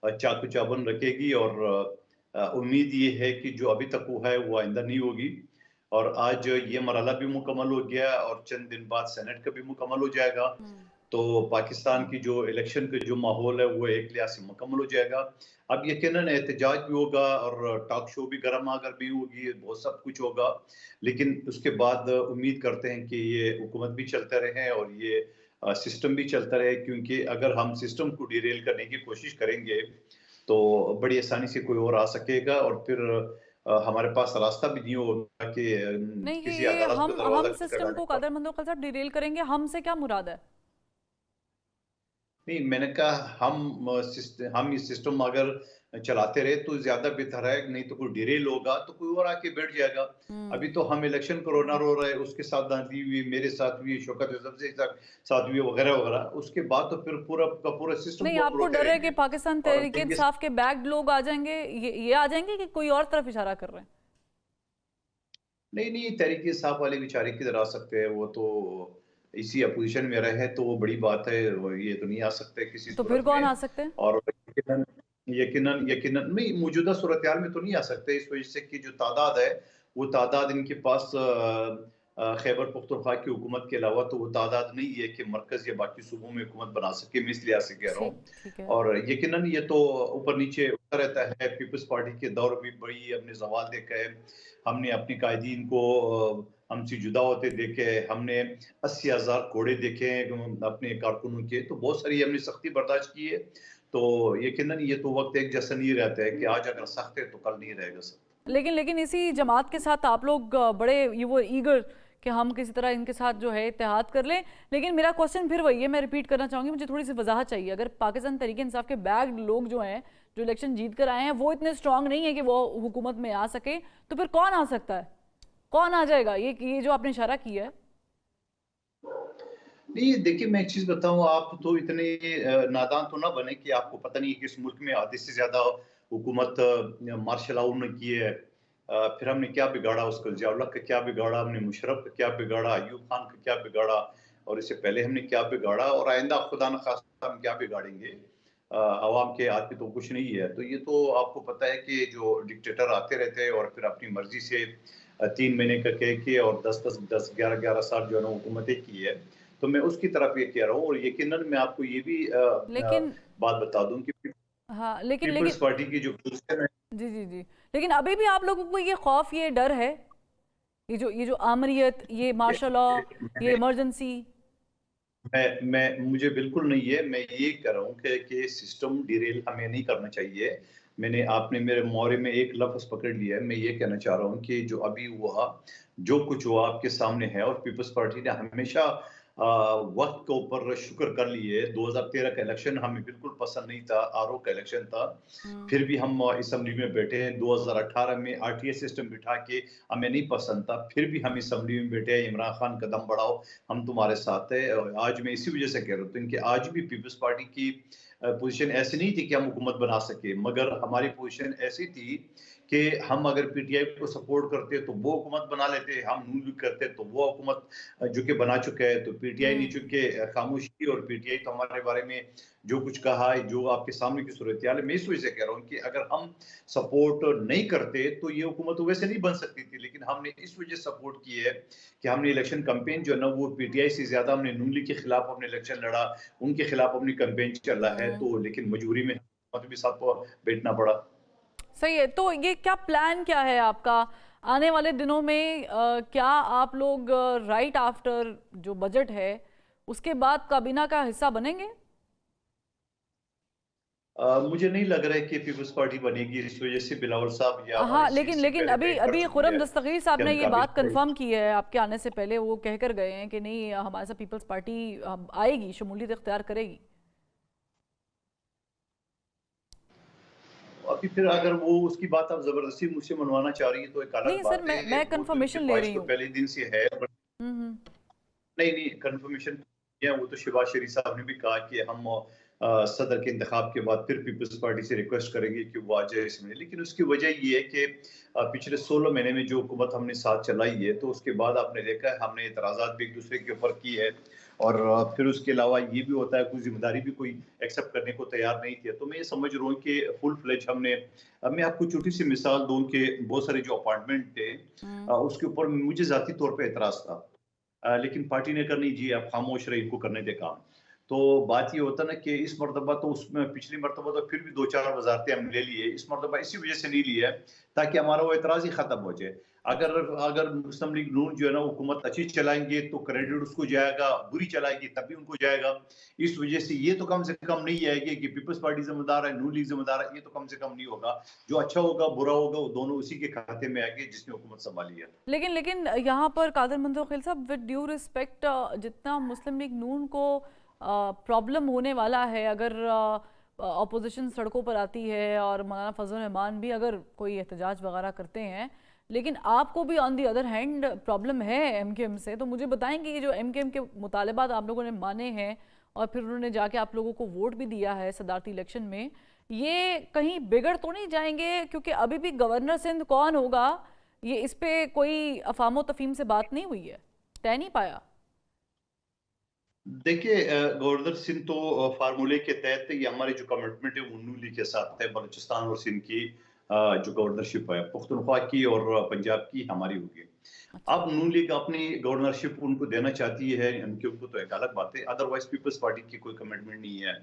चाकू चौबंद रखेगी। और उम्मीद ये है कि जो अभी तक हुआ है वो आइंदा नहीं होगी। और आज ये मरहला भी मुकम्मल हो गया और चंद दिन बाद सेनेट का भी मुकम्मल हो जाएगा। तो पाकिस्तान की जो इलेक्शन का जो माहौल है वो एक लिहाज से मुकम्मल हो जाएगा। अब यकीनन एहतजाज भी होगा और टॉक शो भी गर्मा गर्मी होगी, बहुत सब कुछ होगा। लेकिन उसके बाद उम्मीद करते हैं कि ये हुकूमत भी चलते रहे और ये सिस्टम भी चलता रहे, क्योंकि अगर हम सिस्टम को डिरेल करने की कोशिश करेंगे तो बड़ी आसानी से कोई और आ सकेगा और फिर हमारे पास रास्ता भी नहीं होगा कि नहीं, किसी ये अदालत का दरवाजा हम सिस्टम खटखटाने को का। कादिर मंदोखेल साहब डिरेल करेंगे, हमसे क्या मुराद है? नहीं, मैंने कहा हम इस सिस्टम अगर चलाते रहे तो ज्यादा बेहतर है, नहीं तो कोई डिरेल होगा तो कोई और आके बैठ जाएगा। अभी तो हम इलेक्शन कोरोना हो रहा है, उसके साथ दादी हुई, मेरे साथ हुई, शौकत यूसुफजई साथ हुई, वगैरह वगैरह। उसके बाद तो फिर पूरा का पूरा सिस्टम नहीं, को आपको ब्लॉक डर है कि करेंगे। पाकिस्तान और तहरीक देंगे। इंसाफ के बैक्ड लोग आ जाएंगे, ये आ जाएंगे कि कोई और तरफ इशारा कर रहे हैं? नहीं नहीं, तहरीक इंसाफ वाले बेचारे किधर आ सकते हैं, वो तो इसी अपोजिशन में रहे तो वो बड़ी बात है, ये तो नहीं आ सकते किसी तो फिर सूरत कौन में। आ सकते हैं? और यकीनन यकीनन यकीनन नहीं, मौजूदा सूरत हाल में तो नहीं आ सकते, इस वजह से कि जो तादाद है वो तादाद इनके पास खैबर पख्तूनख्वा की हुकूमत के अलावा तो वो तादाद नहीं है कि मरकज या बाकी सूबों में हुकूमत बना सके। मैं इस लिहाज से कह रहा हूँ। ठीक है। और यकीनन ये तो ऊपर नीचे होता रहता है। पीपल्स पार्टी के दौर भी बड़ी हमने ज़वाल देखा है, हमने अपने कायदीन को हमसे जुदा होते देखे, हमने 80,000 कोड़े देखे हैं अपने कारकुनों के, तो बहुत सारी हमने सख्ती बर्दाश्त की है। तो यकीनन ये तो वक्त एक जैसा नहीं रहता है कि आज अगर सख्त है तो कल नहीं रहेगा सख्त। लेकिन इसी जमात के साथ आप लोग बड़े ये वो ईगर कि हम किसी तरह इनके साथ जो है इत्तेहाद कर लें। लेकिन मेरा क्वेश्चन फिर वही है, मैं रिपीट करना चाहूँगी, मुझे थोड़ी सी वजाहत चाहिए। अगर पाकिस्तान तहरीक इंसाफ के बैग लोग जो हैं, जो इलेक्शन जीत कर आए हैं, वो इतने स्ट्रांग नहीं है कि वो हुकूमत में आ सके, तो फिर कौन आ सकता है? कौन आ जाएगा? ये जो आपने इशारा किया है। नहीं, देखिए मैं एक चीज बताऊं, आप तो इतने नादान तो ना बने कि आपको पता नहीं है कि इस मुल्क में आधे से ज्यादा हुकूमत मार्शल लाउ ने की है। फिर हमने क्या बिगाड़ा, उसको जियाउल हक का क्या बिगाड़ा, हमने मुशर्रफ का क्या बिगाड़ा, अयूब खान का क्या बिगाड़ा, और इससे पहले हमने क्या बिगाड़ा, और आइंदा खुदा न खास्ता हम क्या बिगाड़ेंगे। अवाम के हाथ में तो कुछ नहीं है। तो ये तो आपको पता है कि जो डिक्टेटर आते रहते हैं और फिर अपनी मर्जी से 3 महीने का कह के और 10-11 साल जो है ना हुकूमतें की है। तो मैं उसकी तरफ ये कह रहा हूँ। और यकीनन मैं आपको ये भी लेकिन बात बता दूं कि हाँ, लेकिन पीपल्स पार्टी की जो पोजीशन है। जी जी जी, लेकिन अभी भी आप लोगों को ये खौफ, ये डर है, ये जो आमरीत, ये मार्शल लॉ, ये इमरजेंसी? मुझे बिल्कुल नहीं है। मैं ये कह रहा हूँ कि सिस्टम डिरेल हमें नहीं करना चाहिए। आपने मेरे मोहरे में एक लफ्ज़ पकड़ लिया है। मैं ये कहना चाह रहा हूँ कि जो अभी हुआ, जो कुछ हुआ आपके सामने है, और पीपल्स पार्टी ने हमेशा वक़्त के ऊपर शुक्र कर लिए। 2013 का इलेक्शन हमें बिल्कुल पसंद नहीं था, आरओ का इलेक्शन था। फिर भी हम असेंबली में बैठे हैं। 2018 में आरटीए सिस्टम बिठा के हमें नहीं पसंद था, फिर भी हम असेंबली में बैठे हैं। इमरान खान कदम बढ़ाओ, हम तुम्हारे साथ है। और आज मैं इसी वजह से कह रहा हूँ कि आज भी पीपल्स पार्टी की पोजीशन ऐसी नहीं थी कि हम हुकूमत बना सके, मगर हमारी पोजीशन ऐसी थी कि हम अगर पीटीआई को सपोर्ट करते तो वो हुकूमत बना लेते, हम नून लीग करते तो वो हुकूमत जो कि बना चुका है। तो पीटीआई ने चूंकि खामोश की, और पीटीआई तो हमारे बारे में जो कुछ कहा है, जो आपके सामने की सूरत हाल है, मैं इस वजह से कह रहा हूँ कि अगर हम सपोर्ट नहीं करते तो ये हुकूमत वैसे नहीं बन सकती थी। लेकिन हमने इस वजह से सपोर्ट की है कि हमने इलेक्शन कैंपेन जो है ना, वो पीटीआई से ज्यादा हमने नून लीग के खिलाफ अपने इलेक्शन लड़ा, उनके खिलाफ अपनी कैंपेन चला है। तो लेकिन मजबूरी में हुकूमत भी साथ बैठना पड़ा। सही है। तो ये प्लान क्या है आपका आने वाले दिनों में? क्या आप लोग राइट आफ्टर जो बजट है उसके बाद काबीना का हिस्सा बनेंगे? मुझे नहीं लग रहा है कि पीपल्स पार्टी बनेगी, इस वजह से बिलावल साहब या हमारी हाँ, सीट लेकिन से लेकिन पहले अभी तय कर अभी चुकी खुर्रम है दस्तगीर साहब कि ने हम ये बात काबिल कंफर्म की है आपके आने से पहले। वो कह कर गए हैं कि नहीं, हमारे साथ पीपल्स पार्टी आएगी, शमूलियत इख्तियार करेगी। अभी फिर अगर वो उसकी बात आप जबरदस्ती मुझसे मनवाना चाह रही है तो एक अलग नहीं सर, बात है। मैं वो तो इनकी कंफर्मेशन ले ख्वाहिश रही तो हूँ। पहले दिन से है। हम्म। नहीं नहीं, कंफर्मेशन है। वो तो शहबाज शरीफ साहब ने भी कहा कि हम सदर के इंतखाब के बाद फिर पीपल्स पार्टी से रिक्वेस्ट करेंगे कि वो आ जाए इसमें। लेकिन उसकी वजह ये है कि पिछले 16 महीने में जो हुकूमत हमने साथ चलाई है, तो उसके बाद आपने देखा है हमने एतराज़ात भी एक दूसरे के ऊपर की है। और फिर उसके अलावा ये भी होता है, कोई जिम्मेदारी भी कोई एक्सेप्ट करने को तैयार नहीं थी। तो मैं ये समझ रहा हूँ कि फुल फ्लेज हमने। अब मैं आपको छोटी सी मिसाल दूं कि बहुत सारे जो अपॉइंटमेंट थे, उसके ऊपर मुझे जाती तौर पे एतराज था। लेकिन पार्टी ने करनी, जी आप खामोश रहे, इनको करने दे काम। तो बात ये होता ना कि इस मर्तबा तो उसमें, पिछली मर्तबा तो फिर भी 2-4 वजारतें हम ले लिए, इस मर्तबा इसी वजह से नहीं लिया है ताकि हमारा वो एतराज ही खत्म हो जाए। अगर अगर मुस्लिम लीग नून जो है ना हुकूमत अच्छी चलाएंगे तो क्रेडिट उसको जाएगा, बुरी चलाएगी तब भी उनको जाएगा। इस वजह से ये तो कम से कम नहीं आएगी कि पीपल्स पार्टी जिम्मेदार है, नून लीग जिम्मेदार है, ये तो कम से कम नहीं होगा। जो अच्छा होगा बुरा होगा वो दोनों उसी के खाते में आएंगे जिसने हुकूमत संभाली है। लेकिन लेकिन यहाँ पर कादिर मंसूर साहब, विद ड्यू रिस्पेक्ट, जितना मुस्लिम लीग नून को प्रॉब्लम होने वाला है, अगर अपोजिशन सड़कों पर आती है और मौलाना फजल रहमान भी अगर कोई एहतजाज वगैरह करते हैं, लेकिन आपको भी on the other hand problem है एमकेएम से, तो मुझे बताएंगे ये जो एमकेएम के मुतालबात आप लोगों ने माने हैं और फिर उन्होंने जाके आप लोगों को वोट भी दिया है सदारती इलेक्शन में, ये कहीं बिगड़ तो नहीं जाएंगे? क्योंकि अभी भी गवर्नर सिंध कौन होगा, ये इस पे कोई अफामो तफीम से बात नहीं हुई है, तय नहीं पाया। देखिए, गवर्नर सिंह तो फार्मूले के तहत ये हमारे जो कमिटमेंट है वो नून लीग के साथ है। बलूचिस्तान और सिंध की जो गवर्नरशिप है पुख्तनख्वा की और पंजाब की हमारी होगी। अब नून लीग अपनी गवर्नरशिप उनको देना चाहती है, उनके उनको तो एक अलग बात है। अदरवाइज पीपल्स पार्टी की कोई कमिटमेंट नहीं है।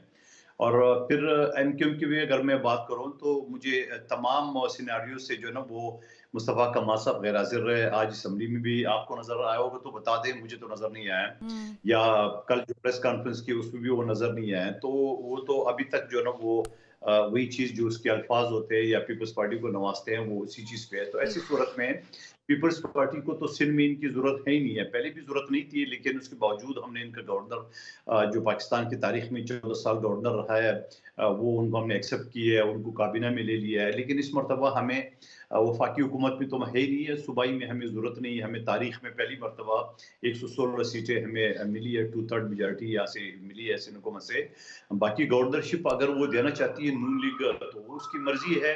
और फिर एमक्यूएम की भी अगर मैं बात करूं तो मुझे तमाम सिनेरियो से जो है ना, वो मुस्तफ़ा कमाल साहब गैर हाजिर रहे। आज असेंबली में भी आपको नजर आया होगा तो बता दें, मुझे तो नजर नहीं आया। या कल जो प्रेस कॉन्फ्रेंस की उसमें भी वो नजर नहीं आया। तो वो तो अभी तक जो है ना, वो वही चीज जो उसके अल्फाज होते हैं या पीपल्स पार्टी को नवाजते हैं, वो उसी चीज पे है। तो ऐसी सूरत में पीपल्स पार्टी को तो सिंध में इनकी जरूरत है ही नहीं है, पहले भी जरूरत नहीं थी। लेकिन उसके बावजूद हमने इनका गवर्नर जो पाकिस्तान की तारीख में 14 साल गवर्नर रहा है, वो उनको हमने एक्सेप्ट किया है, उनको काबीना में ले लिया है। लेकिन इस मरतबा हमें वफाकी हुकूमत में तो है ही नहीं है, सूबाई में हमें ज़रूरत नहीं है। हमें तारीख में पहली मरतबा 116 सीटें हमें मिली है, 2/3 मेजॉरिटी यहाँ से मिली है सिंध हुकूमत से। बाकी गवर्नरशिप अगर वो देना चाहती है नून लीग तो वो उसकी मर्जी है,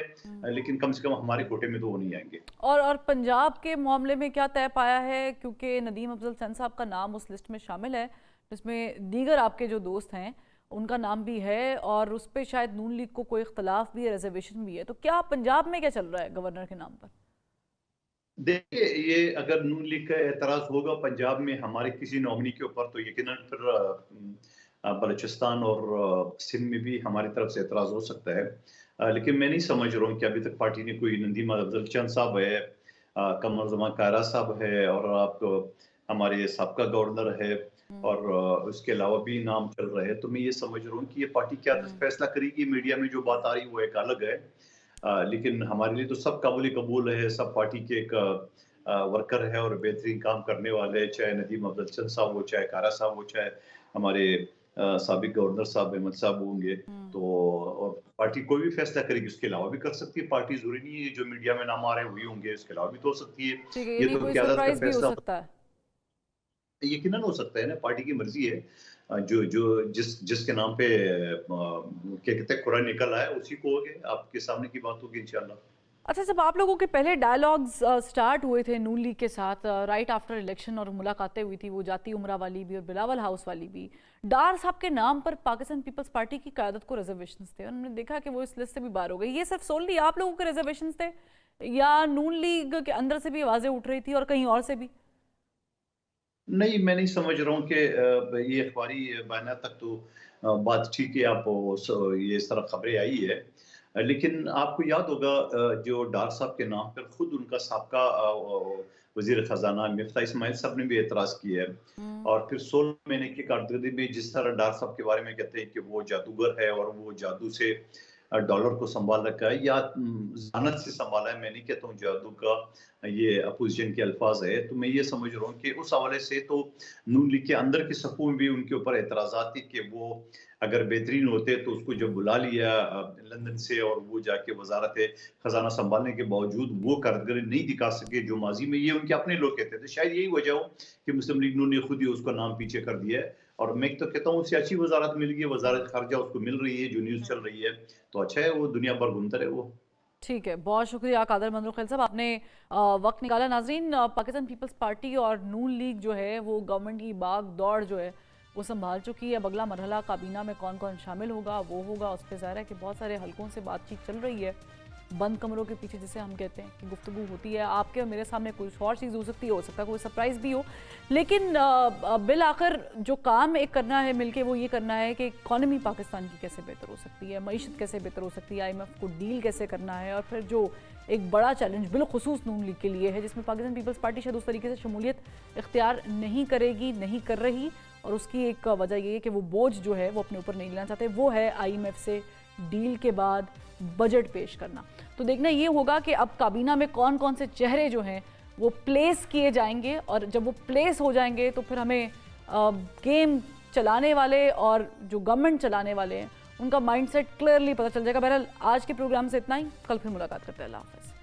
लेकिन कम से कम हमारे कोटे में तो वो नहीं आएंगे। और पंजाब के मामले में क्या तय पाया है? क्योंकि नदीम अफजल चंद साहब का नाम उस लिस्ट में शामिल है जिसमें दीगर आपके जो दोस्त हैं उनका नाम भी है, और उस पर शायद नून लीग को कोई इख्तलाफ भी है, रिजर्वेशन भी है। तो क्या पंजाब में क्या चल रहा है गवर्नर के नाम पर? देखिए, ये अगर नून लीग का एतराज होगा पंजाब में हमारे किसी नॉमिनी के ऊपर तो यकीनन फिर बलूचिस्तान और सिंध में भी हमारी तरफ से एतराज हो सकता है। लेकिन मैं नहीं समझ रहा हूँ कि अभी तक पार्टी ने कोई, नदीम अफजल चंद साहब है, कमर ज़मान कायरा साहब है और आप हमारे साबका गवर्नर है और उसके अलावा भी नाम चल रहे हैं। तो मैं ये समझ रहा हूँ कि ये पार्टी क्या फैसला करेगी। मीडिया में जो बात आ रही है वो एक अलग है, लेकिन हमारे लिए तो सब काबिल कबूल है। सब पार्टी के एक वर्कर है और बेहतरीन काम करने वाले, चाहे नदीम अफजल चंद साहब हो, चाहे कारा साहब हो, चाहे हमारे साबिक गवर्नर साहब अहमद साहब होंगे। तो और पार्टी कोई भी फैसला करेगी, उसके अलावा भी कर सकती है पार्टी। जरूरी नहीं है जो मीडिया में नाम आ रहे हैं वही होंगे, उसके अलावा भी तो हो सकती है। ठीक है, ये यानी तो कोई क़यादत का सरप्राइज भी हो फैसला सकता है। यकीनन हो सकता है ना, पार्टी की मर्जी है। जो जो जिसके नाम पे क्या कहते हैं खुरा निकल आया उसी को होगे, आपके सामने की बात होगी इंशाल्लाह। अच्छा, जब आप लोगों के पहले डायलॉग्स स्टार्ट हुए थे नून लीग के साथ राइट आफ्टर इलेक्शन और मुलाकातें हुई थी, वो जाती उमरा वाली भी और बिलावल हाउस वाली भी, डार साहब के नाम पर पाकिस्तान पीपल्स पार्टी की क़यादत को रिजर्वेशंस थे और हमने देखा कि वो इस लिस्ट से भी बाहर हो गई। ये सिर्फ सोनली आप लोगों के रिजर्वेशंस थे या नून लीग के अंदर से भी आवाज़ें उठ रही थी और कहीं और से भी? नहीं, मैं नहीं समझ रहा हूँ कि ये अखबारी बयान तक तो बात ठीक है, आप ये इस तरह खबरें आई है। लेकिन आपको याद होगा जो डार साहब के नाम पर खुद उनका साबका वजीर खजाना मिफ्ता इस्माइल साहब ने भी एतराज़ किया है। और फिर 16 महीने की कारकर्दगी में जिस तरह डार साहब के बारे में कहते हैं कि वो जादूगर है और वो जादू से डॉलर को संभाल रखा है या ज़हानत से संभाला है। मैं नहीं कहता हूँ जादू का, ये अपोजिशन के अल्फाज है। तो मैं ये समझ रहा हूँ कि उस हवाले से तो नून लीग के अंदर के सफ़ों में भी उनके ऊपर एतराज़ात थे कि वो अगर बेहतरीन होते तो उसको जब बुला लिया लंदन से और वो जाके वजारत खजाना संभालने के बावजूद वो कारकर्दगी नहीं दिखा सके जो माजी में, ये उनके अपने लोग कहते थे। शायद यही वजह हो कि मुस्लिम लीग नून ने खुद ही उसका नाम पीछे कर दिया है। और मैं तो कहता हूँ सियासी वजारत मिल गई है, वजारत खारजा उसको मिल रही है, जो न्यूज़ चल रही है तो अच्छा है, वो दुनिया भर घूमता रहे वो। ठीक है, बहुत शुक्रिया कादर मंजूर खैल साहब, आपने वक्त निकाला। नाजरीन, पाकिस्तान पीपल्स पार्टी और नून लीग जो है वो गवर्नमेंट की भाग दौड़ जो है वो संभाल चुकी है। अब अगला मरहला काबीना में कौन कौन शामिल होगा वो होगा, उस पर ज़ाहिर है कि बहुत सारे हलकों से बातचीत चल रही है, बंद कमरों के पीछे जिसे हम कहते हैं कि गुफ्तगू होती है। आपके और मेरे सामने कुछ और चीज़ हो सकती है, हो सकता है कोई सरप्राइज़ भी हो, लेकिन बिल आखिर जो काम एक करना है मिलके वो ये करना है कि इकॉनमी पाकिस्तान की कैसे बेहतर हो सकती है, मईशत कैसे बेहतर हो सकती है, IMF को डील कैसे करना है, और फिर जो एक बड़ा चैलेंज बिलखुसूस नून लीग के लिए है जिसमें पाकिस्तान पीपल्स पार्टी शायद उस तरीके से शमूलियत इख्तियार नहीं करेगी, नहीं कर रही, और उसकी एक वजह ये है कि वो बोझ जो है वो अपने ऊपर नहीं लेना चाहते, वो है IMF से डील के बाद बजट पेश करना। तो देखना ये होगा कि अब काबीना में कौन कौन से चेहरे जो हैं वो प्लेस किए जाएंगे, और जब वो प्लेस हो जाएंगे तो फिर हमें गेम चलाने वाले और जो गवर्नमेंट चलाने वाले हैं उनका माइंडसेट क्लियरली पता चल जाएगा। बहरहाल आज के प्रोग्राम से इतना ही, कल फिर मुलाकात करते हैं। अल्लाह हाफ़िज़।